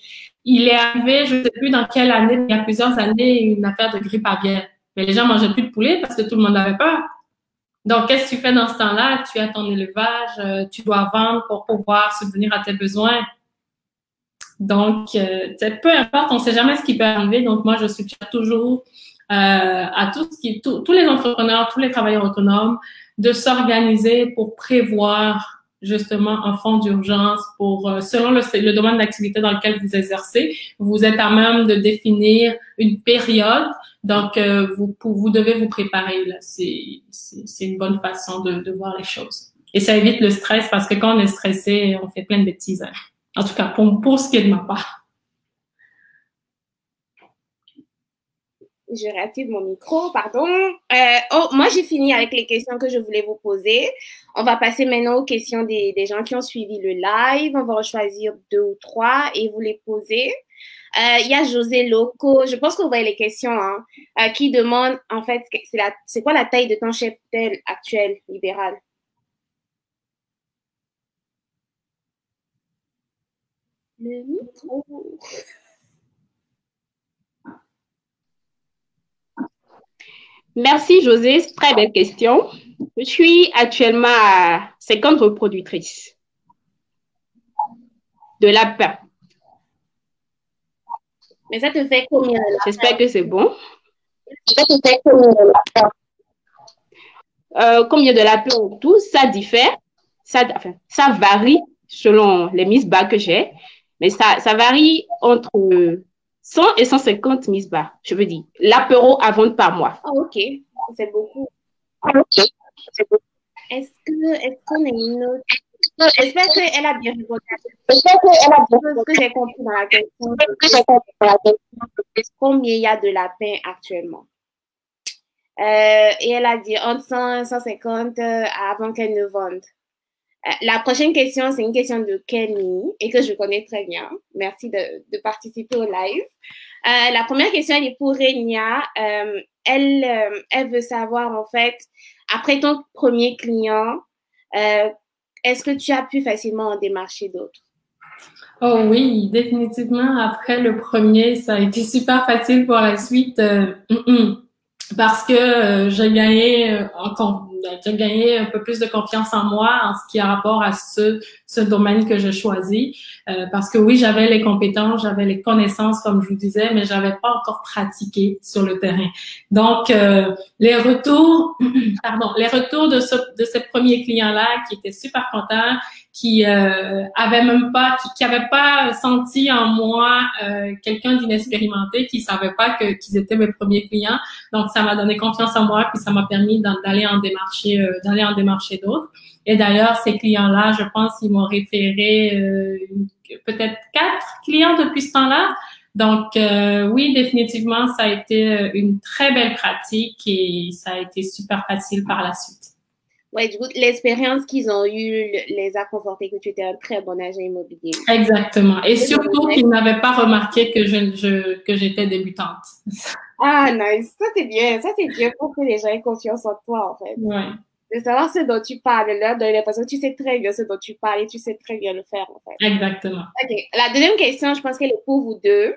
Il est arrivé, je ne sais plus dans quelle année, il y a plusieurs années, une affaire de grippe aviaire. Mais les gens mangeaient plus de poulet parce que tout le monde avait peur. Donc, qu'est-ce que tu fais dans ce temps-là? Tu as ton élevage, tu dois vendre pour pouvoir subvenir à tes besoins. Donc, peu importe, on ne sait jamais ce qui peut arriver. Donc, moi, je suggère toujours à tous les entrepreneurs, tous les travailleurs autonomes, de s'organiser pour prévoir justement un fonds d'urgence pour, selon le domaine d'activité dans lequel vous exercez, vous êtes à même de définir une période. Donc, vous devez vous préparer là. C'est une bonne façon de voir les choses. Et ça évite le stress, parce que quand on est stressé, on fait plein de bêtises. Hein. En tout cas, pour ce qui est de ma part. Je réactive mon micro, pardon. Moi, j'ai fini avec les questions que je voulais vous poser. On va passer maintenant aux questions des gens qui ont suivi le live. On va en choisir 2 ou 3 et vous les poser. Il y a José Loco, je pense que vous voyez les questions, hein, qui demande, en fait, c'est quoi la taille de ton cheptel actuel libéral? Le micro. Merci, José. Très belle question. Je suis actuellement à 50 reproductrices de lapins. Mais ça te fait combien de lapins? J'espère que c'est bon. Combien de lapins en tout? Ça diffère. Ça varie selon les misbah que j'ai. Mais ça varie entre 100 et 150 misbah. Je veux dire, l'apéro à vendre par mois. Ah, ok. C'est beaucoup. Est-ce qu'on a une autre? J'espère qu'elle a bien répondu à ce que j'ai compris dans la question. Combien il y a de lapins actuellement? Et elle a dit entre 100 et 150 avant qu'elle ne vende. La prochaine question, c'est une question de Kenny et que je connais très bien. Merci de participer au live. La première question, elle est pour Renia. Elle veut savoir, en fait, après ton premier client, est-ce que tu as pu facilement en démarcher d'autres? Oh oui, définitivement. Après le premier, ça a été super facile pour la suite. Parce que j'ai gagné un peu plus de confiance en moi en ce qui a rapport à ce domaine que je choisis. Parce que oui, j'avais les compétences, j'avais les connaissances, comme je vous disais, mais j'avais pas encore pratiqué sur le terrain. Donc, les retours de ces premiers clients-là qui étaient super contents, qui avaient pas senti en moi quelqu'un d'inexpérimenté, qui savait pas qu'ils étaient mes premiers clients. Donc, ça m'a donné confiance en moi, puis ça m'a permis d'aller en démarcher d'autres. Et d'ailleurs, ces clients-là, je pense, ils m'ont référé peut-être 4 clients depuis ce temps-là. Donc, oui, définitivement, ça a été une très belle pratique et ça a été super facile par la suite. Ouais, du coup, l'expérience qu'ils ont eue les a confortés que tu étais un très bon agent immobilier. Exactement. Et surtout qu'ils n'avaient pas remarqué que j'étais débutante. Ah, nice. Ça, c'est bien. Ça, c'est bien pour que les gens aient confiance en toi, en fait. Ouais. De savoir ce dont tu parles, leur donner l'impression que tu sais très bien ce dont tu parles et tu sais très bien le faire, en fait. Exactement. OK. La deuxième question, je pense qu'elle est pour vous deux.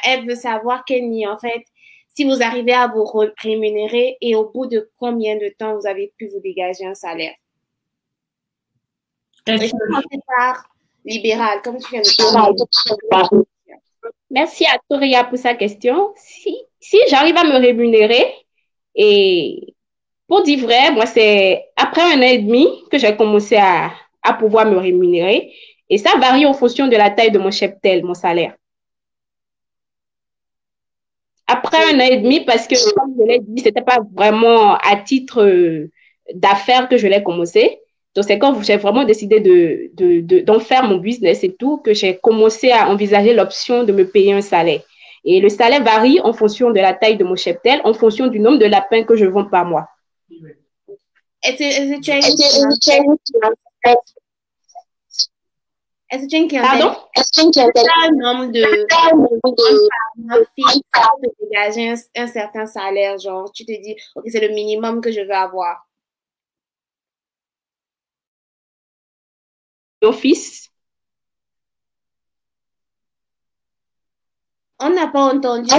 Elle veut savoir, Kenny, en fait, si vous arrivez à vous rémunérer et au bout de combien de temps vous avez pu vous dégager un salaire? Je commencer par libéral, comme tu viens de parler. Merci à Toria pour sa question. Si j'arrive à me rémunérer, et pour dire vrai, moi, c'est après 1 an et demi que j'ai commencé à pouvoir me rémunérer. Et ça varie en fonction de la taille de mon cheptel, mon salaire. Après 1 an et demi, parce que, comme je l'ai dit, c'était pas vraiment à titre d'affaires que je l'ai commencé. Donc, c'est quand j'ai vraiment décidé d'en faire mon business et tout, que j'ai commencé à envisager l'option de me payer un salaire. Et le salaire varie en fonction de la taille de mon cheptel, en fonction du nombre de lapins que je vends par mois. Est-ce que tu as un nombre de fixe de dégager un certain salaire, genre tu te dis, ok, c'est le minimum que je veux avoir? Mon fils. On n'a pas entendu.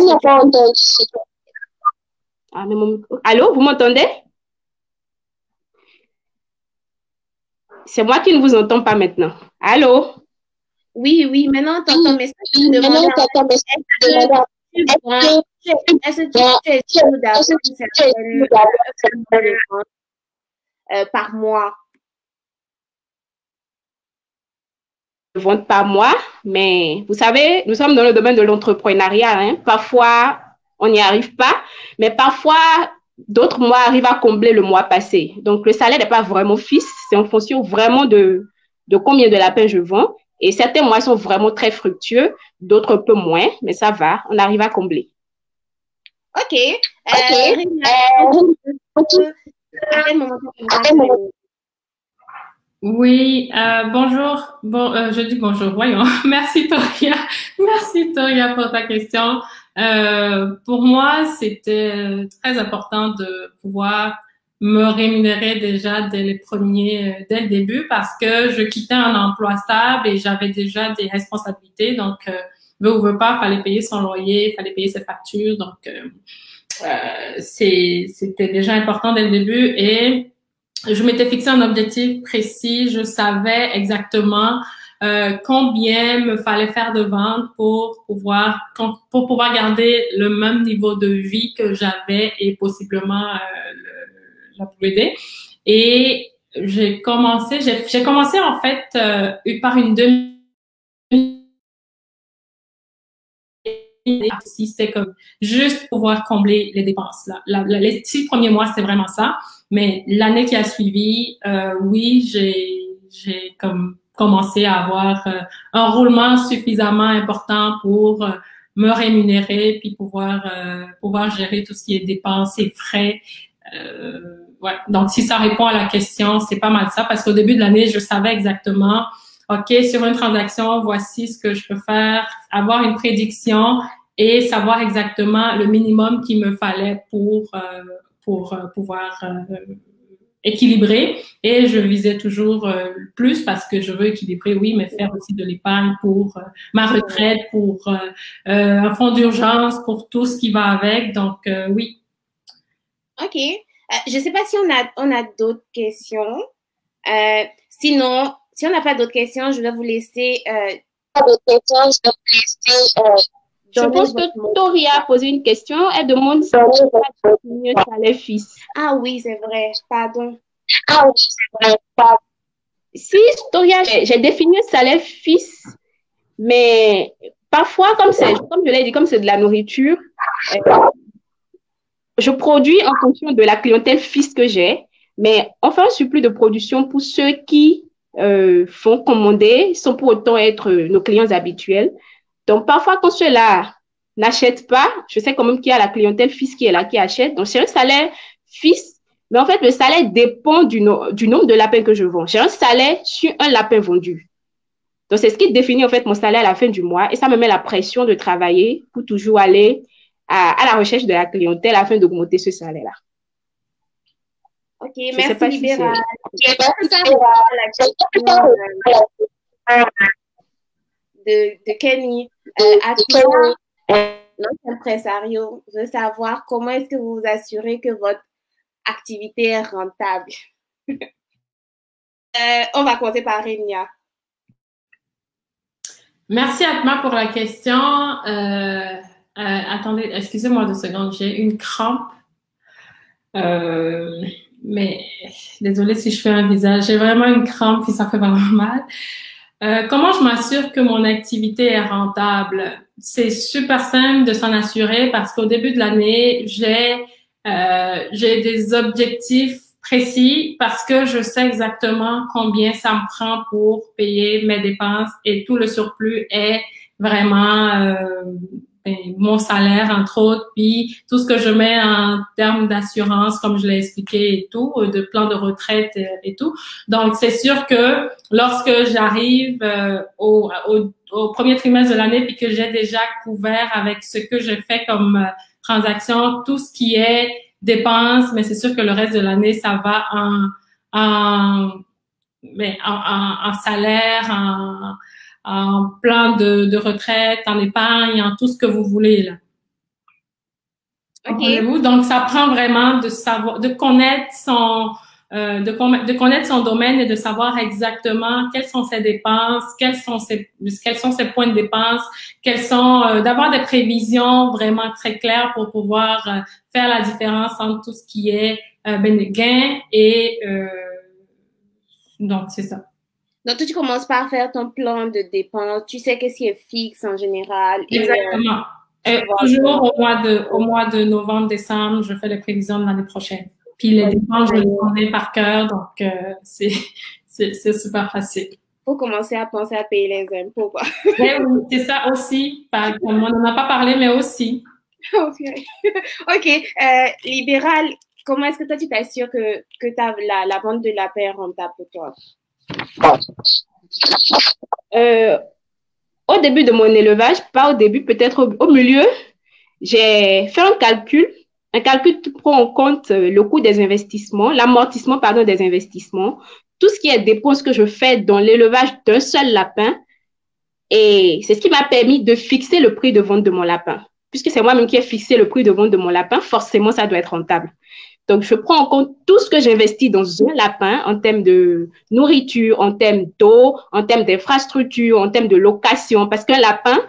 Ah, mais allô, vous m'entendez? C'est moi qui ne vous entends pas maintenant. Allô? Oui, maintenant on t'entend, mais ça, je te demande, est-ce que tu es sûr d'avoir par mois? Vente par mois, mais vous savez, nous sommes dans le domaine de l'entrepreneuriat. Hein. Parfois, on n'y arrive pas, mais parfois, d'autres mois arrivent à combler le mois passé. Donc, le salaire n'est pas vraiment fixe, c'est en fonction vraiment de combien de lapins je vends. Et certains mois sont vraiment très fructueux, d'autres un peu moins, mais ça va, on arrive à combler. OK. Rémi, à quel moment tu commences? Oui, bonjour. Bon, je dis bonjour, voyons. Merci Toria. Merci Toria pour ta question. Pour moi, c'était très important de pouvoir me rémunérer déjà dès le début parce que je quittais un emploi stable et j'avais déjà des responsabilités. Donc, veut ou veut pas, fallait payer son loyer, fallait payer ses factures. Donc, c'était déjà important dès le début et je m'étais fixé un objectif précis. Je savais exactement combien me fallait faire de ventes pour pouvoir garder le même niveau de vie que j'avais et possiblement l'upgrader. Et j'ai commencé en fait par une demi. C'était comme juste pouvoir combler les dépenses. Les 6 premiers mois, c'était vraiment ça. Mais l'année qui a suivi, oui, j'ai comme commencé à avoir un roulement suffisamment important pour me rémunérer puis pouvoir gérer tout ce qui est dépenses et frais. Ouais. Donc, si ça répond à la question, c'est pas mal ça parce qu'au début de l'année, je savais exactement, OK, sur une transaction, voici ce que je peux faire, avoir une prédiction et savoir exactement le minimum qu'il me fallait pour pouvoir équilibrer. Et je visais toujours plus parce que je veux équilibrer, oui, mais faire aussi de l'épargne pour ma retraite, pour un fonds d'urgence, pour tout ce qui va avec. Donc, oui. OK. Je ne sais pas si on a d'autres questions. Sinon, si on n'a pas d'autres questions, je vais vous laisser. Je pense que Tori a posé une question. Elle demande si on a défini un salaire fixe. Ah oui, c'est vrai. Pardon. Si, Toria, j'ai défini un salaire fixe, mais parfois, comme je l'ai dit, comme c'est de la nourriture, je produis en fonction de la clientèle fixe que j'ai, mais on fait un surplus de production pour ceux qui font commander sans pour autant être nos clients habituels. Donc, parfois, quand ceux-là n'achètent pas, je sais quand même qu'il y a la clientèle fixe qui est là, qui achète. Donc, c'est un salaire fixe, mais en fait, le salaire dépend du nombre de lapins que je vends. J'ai un salaire sur un lapin vendu. Donc, c'est ce qui définit en fait mon salaire à la fin du mois et ça me met la pression de travailler pour toujours aller à la recherche de la clientèle afin d'augmenter ce salaire-là. OK, merci Libéral. De Kenny. À toi, notre impresario, veut savoir comment est-ce que vous vous assurez que votre activité est rentable. On va commencer par Rémia. Merci Atma pour la question. Attendez, excusez-moi 2 secondes, j'ai une crampe. Mais désolée si je fais un visage, j'ai vraiment une crampe et ça fait vraiment mal. Comment je m'assure que mon activité est rentable? C'est super simple de s'en assurer parce qu'au début de l'année, j'ai des objectifs précis parce que je sais exactement combien ça me prend pour payer mes dépenses et tout le surplus est vraiment mon salaire, entre autres, puis tout ce que je mets en termes d'assurance, comme je l'ai expliqué et tout, de plan de retraite et tout. Donc, c'est sûr que lorsque j'arrive au premier trimestre de l'année puis que j'ai déjà couvert avec ce que je fais comme transaction, tout ce qui est dépenses, mais c'est sûr que le reste de l'année, ça va en salaire, en plan de retraite, en épargne, en tout ce que vous voulez, là. Okay. Donc, ça prend vraiment de connaître de connaître son domaine et de savoir exactement quelles sont ses dépenses, quels sont ses points de dépenses, d'avoir des prévisions vraiment très claires pour pouvoir faire la différence entre tout ce qui est gain et donc c'est ça. Donc, tu commences par faire ton plan de dépenses. Tu sais qu'est-ce qui est fixe en général. Exactement. Toujours au mois de novembre, décembre, je fais les prévisions de l'année prochaine. Puis les dépenses, je les connais par cœur, donc c'est super facile. Faut commencer à penser à payer les impôts, quoi. Oui, c'est ça aussi. On n'en a pas parlé, mais aussi. Ok. Ok. Libéral, comment est-ce que toi, tu t'assures que la vente de lapin est rentable pour toi? Au début de mon élevage, pas au début, peut-être au milieu, j'ai fait un calcul qui prend en compte le coût des investissements, l'amortissement, pardon, des investissements, tout ce qui est dépenses que je fais dans l'élevage d'un seul lapin. Et c'est ce qui m'a permis de fixer le prix de vente de mon lapin. Puisque c'est moi-même qui ai fixé le prix de vente de mon lapin, forcément, ça doit être rentable. Donc, je prends en compte tout ce que j'investis dans un lapin en termes de nourriture, en termes d'eau, en termes d'infrastructure, en termes de location, parce qu'un lapin,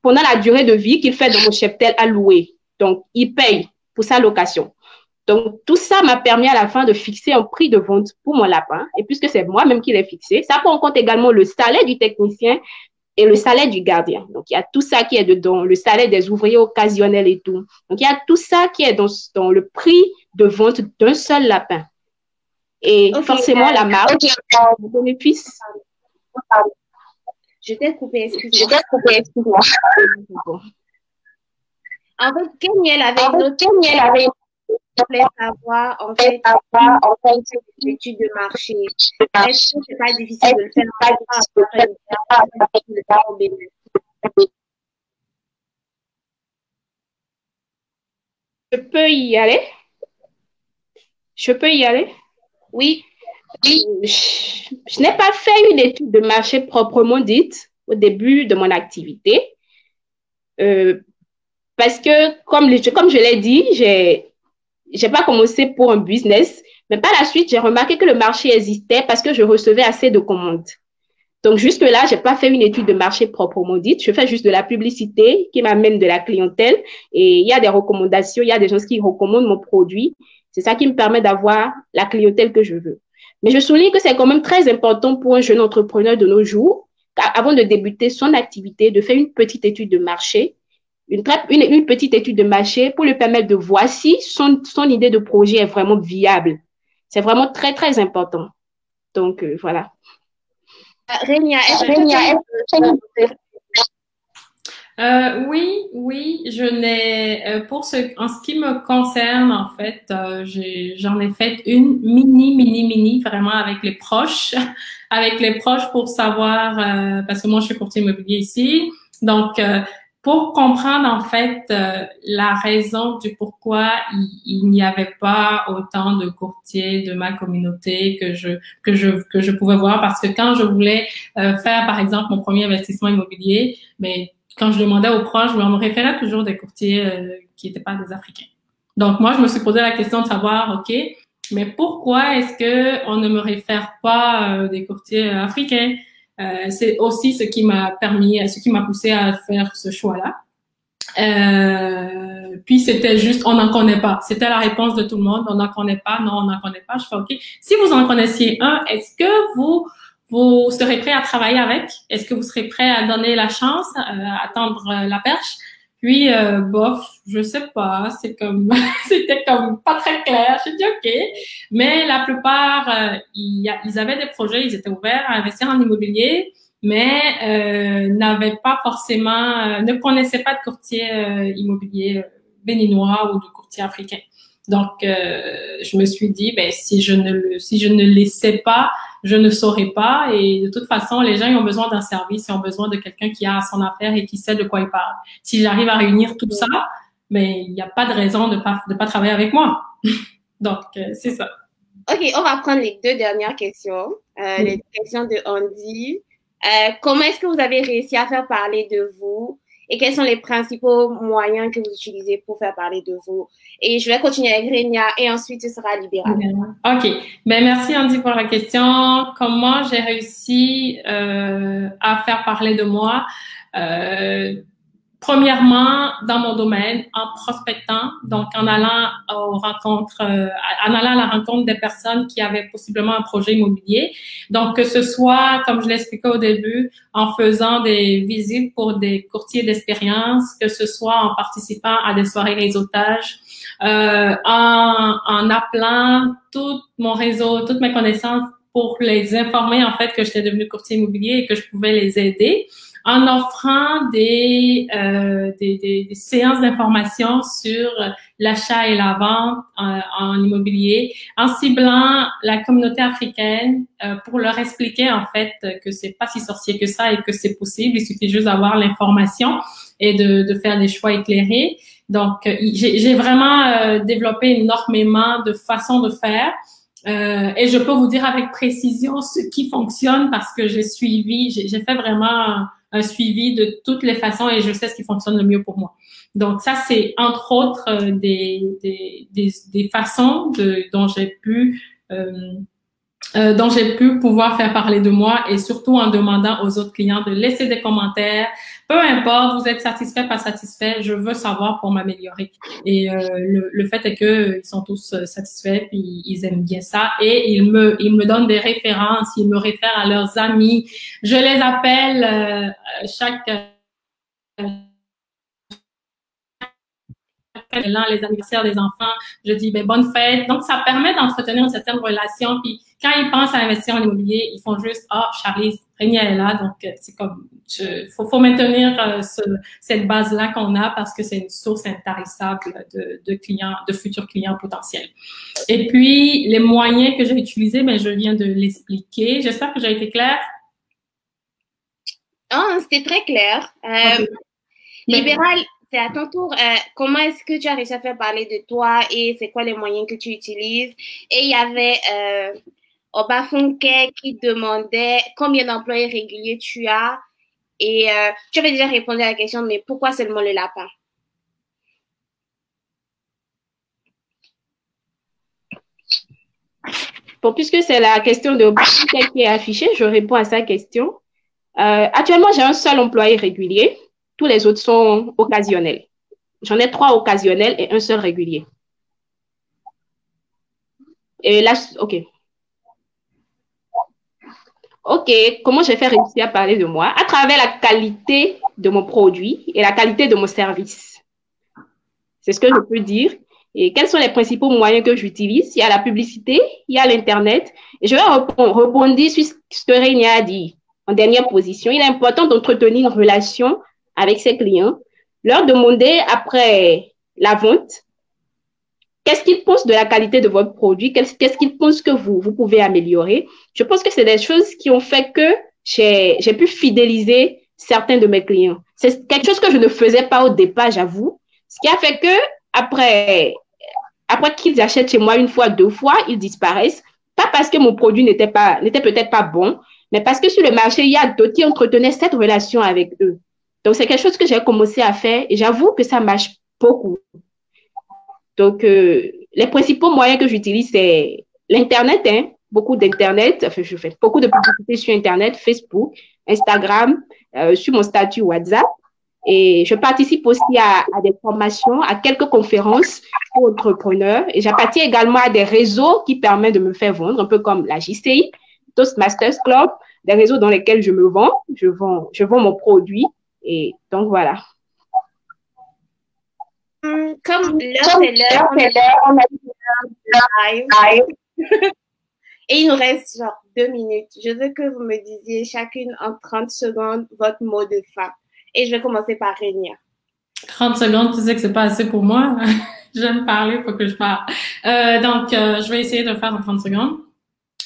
pendant la durée de vie qu'il fait dans mon cheptel, à louer. Donc, il paye pour sa location. Donc, tout ça m'a permis à la fin de fixer un prix de vente pour mon lapin. Et puisque c'est moi-même qui l'ai fixé, ça prend en compte également le salaire du technicien et le salaire du gardien. Donc, il y a tout ça qui est dedans, le salaire des ouvriers occasionnels et tout. Donc, il y a tout ça qui est dans le prix de vente d'un seul lapin. Et forcément, la marge, le bénéfice. Je t'ai coupé, excuse-moi. En fait, Kenyel avait une autre savoir, en fait, une étude de marché. Est-ce que c'est pas difficile de le faire Je peux y aller? Je peux y aller? Oui. Je n'ai pas fait une étude de marché proprement dite au début de mon activité. Parce que, comme je l'ai dit, j'ai pas commencé pour un business, mais par la suite, j'ai remarqué que le marché existait parce que je recevais assez de commandes. Donc, jusque-là, j'ai pas fait une étude de marché proprement dite. Je fais juste de la publicité qui m'amène de la clientèle et il y a des recommandations, il y a des gens qui recommandent mon produit. C'est ça qui me permet d'avoir la clientèle que je veux. Mais je souligne que c'est quand même très important pour un jeune entrepreneur de nos jours, avant de débuter son activité, de faire une petite étude de marché, une petite étude de marché pour lui permettre de voir si son idée de projet est vraiment viable. C'est vraiment très, très important. Donc, voilà. Renia, oui, je n'ai en ce qui me concerne en fait, j'en ai fait une mini vraiment avec les proches, pour savoir parce que moi je suis courtier immobilier ici, donc pour comprendre en fait la raison du pourquoi il n'y avait pas autant de courtiers de ma communauté que je pouvais voir, parce que quand je voulais faire par exemple mon premier investissement immobilier, mais quand je demandais aux proches, je me référais toujours des courtiers qui n'étaient pas des Africains. Donc moi je me suis posé la question de savoir, ok, mais pourquoi est-ce que on ne me réfère pas des courtiers africains? C'est aussi ce qui m'a poussé à faire ce choix-là. Puis c'était juste, on n'en connaît pas. C'était la réponse de tout le monde. On n'en connaît pas. Non, on n'en connaît pas. Je fais, OK. Si vous en connaissiez un, est-ce que vous serez prêt à travailler avec? Est-ce que vous serez prêt à donner la chance, à tendre la perche? Puis, bof, je sais pas, c'était comme pas très clair. J'ai dit OK. Mais la plupart, ils avaient des projets, ils étaient ouverts à investir en immobilier, mais n'avaient pas forcément, ne connaissaient pas de courtier immobilier béninois ou de courtier africain. Donc, je me suis dit, ben si je ne les sais pas, je ne saurais pas. Et de toute façon, les gens ils ont besoin d'un service, ils ont besoin de quelqu'un qui a son affaire et qui sait de quoi il parle. Si j'arrive à réunir tout ça, mais il n'y a pas de raison de pas travailler avec moi. Donc, c'est ça. OK, on va prendre les deux dernières questions. Les questions de Andy. Comment est-ce que vous avez réussi à faire parler de vous et quels sont les principaux moyens que vous utilisez pour faire parler de vous? Et je vais continuer avec Renia et ensuite ce sera Libéral. OK. Ben, merci Andy pour la question. Comment j'ai réussi à faire parler de moi? Premièrement, dans mon domaine, en prospectant, donc en allant à la rencontre des personnes qui avaient possiblement un projet immobilier. Donc, que ce soit, comme je l'expliquais au début, en faisant des visites pour des courtiers d'expérience, que ce soit en participant à des soirées réseautage, en appelant tout mon réseau, toutes mes connaissances pour les informer en fait que j'étais devenue courtier immobilier et que je pouvais les aider. en offrant des séances d'information sur l'achat et la vente en immobilier, en ciblant la communauté africaine pour leur expliquer en fait que c'est pas si sorcier que ça et que c'est possible. Il suffit juste d'avoir l'information et de faire des choix éclairés. Donc, j'ai vraiment développé énormément de façons de faire. Et je peux vous dire avec précision ce qui fonctionne parce que j'ai fait vraiment un suivi de toutes les façons et je sais ce qui fonctionne le mieux pour moi. Donc ça, c'est entre autres des façons dont j'ai pu pouvoir faire parler de moi et surtout en demandant aux autres clients de laisser des commentaires. Peu importe, vous êtes satisfait, pas satisfait, je veux savoir pour m'améliorer. Et le fait est que ils sont tous satisfaits, puis ils aiment bien ça et ils me donnent des références, ils me réfèrent à leurs amis. Je les appelle chaque les anniversaires des enfants, je dis ben bonne fête. Donc ça permet d'entretenir une certaine relation. Puis quand ils pensent à investir en immobilier, ils font juste Charlie Régnier est là, donc c'est comme faut maintenir cette base là qu'on a parce que c'est une source intarissable de clients, de futurs clients potentiels. Et puis les moyens que j'ai utilisés, ben je viens de l'expliquer. J'espère que j'ai été claire. Oh, c'était très clair. Okay. Libéral, c'est à ton tour. Comment est-ce que tu as réussi à faire parler de toi et c'est quoi les moyens que tu utilises? Et il y avait Obafunke qui demandait combien d'employés réguliers tu as. Et tu avais déjà répondu à la question, mais pourquoi seulement le lapin? Bon, puisque c'est la question de Obafunke qui est affichée, je réponds à sa question. Actuellement, j'ai un seul employé régulier. Tous les autres sont occasionnels. J'en ai 3 occasionnels et un seul régulier. Et là, OK. OK, comment j'ai fait réussir à parler de moi? À travers la qualité de mon produit et la qualité de mon service. C'est ce que je peux dire. Et quels sont les principaux moyens que j'utilise? Il y a la publicité, il y a l'Internet. Et je vais rebondir sur ce que Régnier a dit en dernière position. Il est important d'entretenir une relation avec ses clients, leur demander après la vente, qu'est-ce qu'ils pensent de la qualité de votre produit, qu'est-ce qu'ils pensent que vous pouvez améliorer. Je pense que c'est des choses qui ont fait que j'ai pu fidéliser certains de mes clients. C'est quelque chose que je ne faisais pas au départ, j'avoue. Ce qui a fait que après qu'ils achètent chez moi 1 fois, 2 fois, ils disparaissent. Pas parce que mon produit n'était peut-être pas bon, mais parce que sur le marché, il y a d'autres qui entretenaient cette relation avec eux. Donc, c'est quelque chose que j'ai commencé à faire et j'avoue que ça marche beaucoup. Donc, les principaux moyens que j'utilise, c'est l'Internet, beaucoup d'Internet. Enfin, je fais beaucoup de publicité sur Internet, Facebook, Instagram, sur mon statut WhatsApp. Et je participe aussi à des formations, à quelques conférences pour entrepreneurs. Et j'appartiens également à des réseaux qui permettent de me faire vendre, un peu comme la JCI, Toastmasters Club, des réseaux dans lesquels je me vends. Je vends mon produit. Et donc, voilà. Comme l'heure, c'est l'heure, on a live. Et il nous reste genre 2 minutes. Je veux que vous me disiez chacune en 30 secondes votre mot de fin. Et je vais commencer par Régnier. 30 secondes, tu sais que c'est pas assez pour moi. J'aime parler, il faut que je parle. Donc, je vais essayer de le faire en 30 secondes.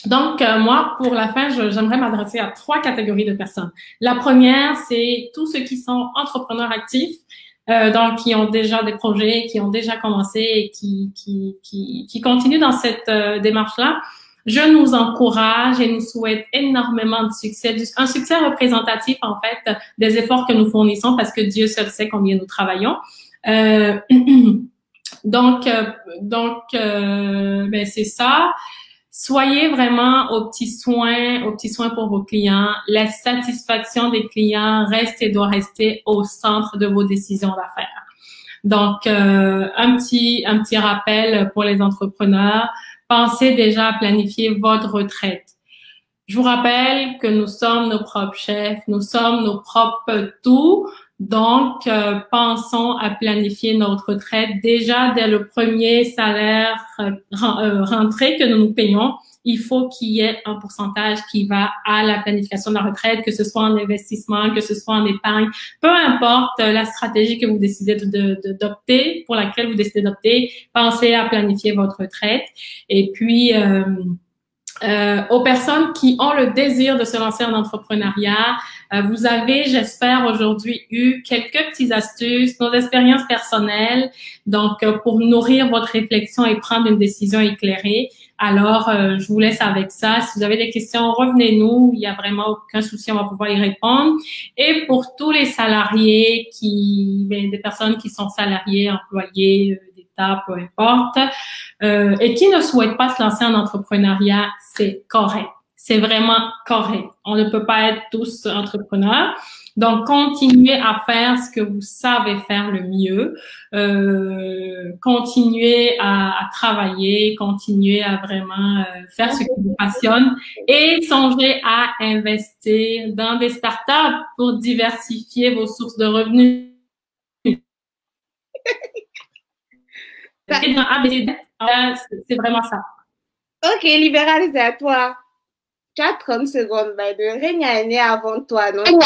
Donc, moi, pour la fin, j'aimerais m'adresser à 3 catégories de personnes. La première, c'est tous ceux qui sont entrepreneurs actifs, donc qui ont déjà des projets, qui ont déjà commencé et qui continuent dans cette démarche-là. Je nous encourage et nous souhaite énormément de succès, un succès représentatif en fait des efforts que nous fournissons parce que Dieu seul sait combien nous travaillons. Donc, ben c'est ça. Soyez vraiment aux petits soins pour vos clients. La satisfaction des clients reste et doit rester au centre de vos décisions d'affaires. Donc, un petit rappel pour les entrepreneurs. Pensez déjà à planifier votre retraite. Je vous rappelle que nous sommes nos propres chefs, nous sommes nos propres tout. Donc, pensons à planifier notre retraite déjà dès le premier salaire rentré que nous payons. il faut qu'il y ait un pourcentage qui va à la planification de la retraite, que ce soit en investissement, que ce soit en épargne, peu importe la stratégie que vous décidez d'opter, pour laquelle vous décidez d'opter, pensez à planifier votre retraite. Et puis, aux personnes qui ont le désir de se lancer en entrepreneuriat, vous avez, j'espère, aujourd'hui eu quelques petites astuces, nos expériences personnelles, donc pour nourrir votre réflexion et prendre une décision éclairée. Alors, je vous laisse avec ça. Si vous avez des questions, revenez-nous. Il n'y a vraiment aucun souci, on va pouvoir y répondre. Et pour tous les salariés des personnes qui sont salariés, employés, peu importe, et qui ne souhaitent pas se lancer en entrepreneuriat, c'est correct. C'est vraiment correct. On ne peut pas être tous entrepreneurs. Donc, continuez à faire ce que vous savez faire le mieux. Continuez à travailler, continuez à vraiment faire ce qui vous passionne et songez à investir dans des startups pour diversifier vos sources de revenus. C'est vraiment ça. Ok, Libéral, c'est à toi. Tu as 30 secondes, de Régna est née avant toi, non? Le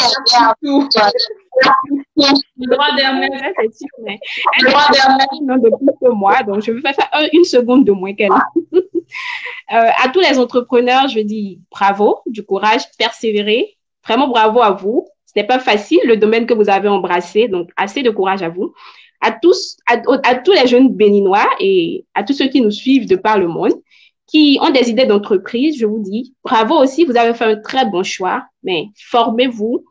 droit d'Hermès, c'est sûr, mais le droit d'Hermès, non, de plus que moi, donc je vais faire une seconde de moins qu'elle. À tous les entrepreneurs, je dis bravo, du courage, persévérer. Vraiment bravo à vous. Ce n'est pas facile, le domaine que vous avez embrassé, donc assez de courage à vous. À tous les jeunes béninois et à tous ceux qui nous suivent de par le monde, qui ont des idées d'entreprise, je vous dis bravo aussi, vous avez fait un très bon choix, mais formez-vous,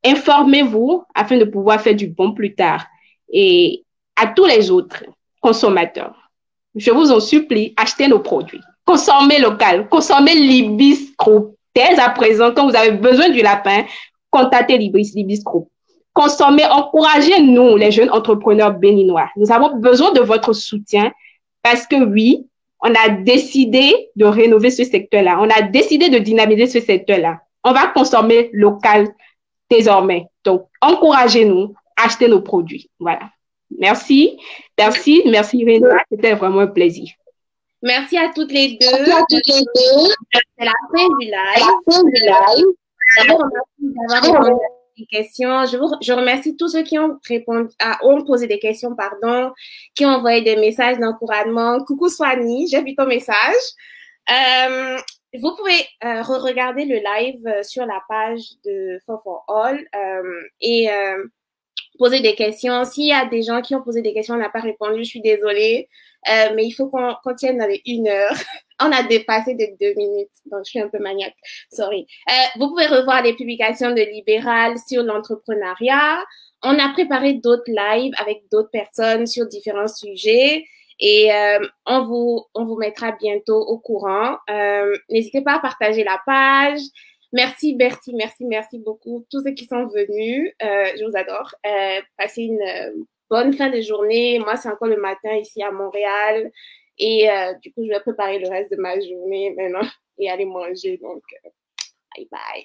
informez-vous afin de pouvoir faire du bon plus tard. Et à tous les autres consommateurs, je vous en supplie, achetez nos produits, consommez local, consommez Libis Group. Dès à présent, quand vous avez besoin du lapin, contactez Libis Group. Consommez, encouragez-nous, les jeunes entrepreneurs béninois. Nous avons besoin de votre soutien parce que oui, on a décidé de rénover ce secteur-là. On a décidé de dynamiser ce secteur-là. On va consommer local désormais. Donc, encouragez-nous, achetez nos produits. Voilà. Merci. Merci Réna. C'était vraiment un plaisir. Merci à toutes les deux. C'est la fin du live. Questions. Je remercie tous ceux qui ont posé des questions, qui ont envoyé des messages d'encouragement. Coucou Swani, j'ai vu ton message. Vous pouvez re-regarder le live sur la page de For All et poser des questions. S'il y a des gens qui ont posé des questions, on n'a pas répondu, je suis désolée. Mais il faut qu'on tienne dans les 1 heure. On a dépassé de 2 minutes, donc je suis un peu maniaque. Sorry. Vous pouvez revoir les publications de Libéral sur l'entrepreneuriat. On a préparé d'autres lives avec d'autres personnes sur différents sujets et on vous mettra bientôt au courant. N'hésitez pas à partager la page. Merci Bertie, merci beaucoup. Tous ceux qui sont venus, je vous adore. Passez une bonne fin de journée. Moi, c'est encore le matin ici à Montréal. Et du coup, je vais préparer le reste de ma journée maintenant et aller manger. Donc, bye bye.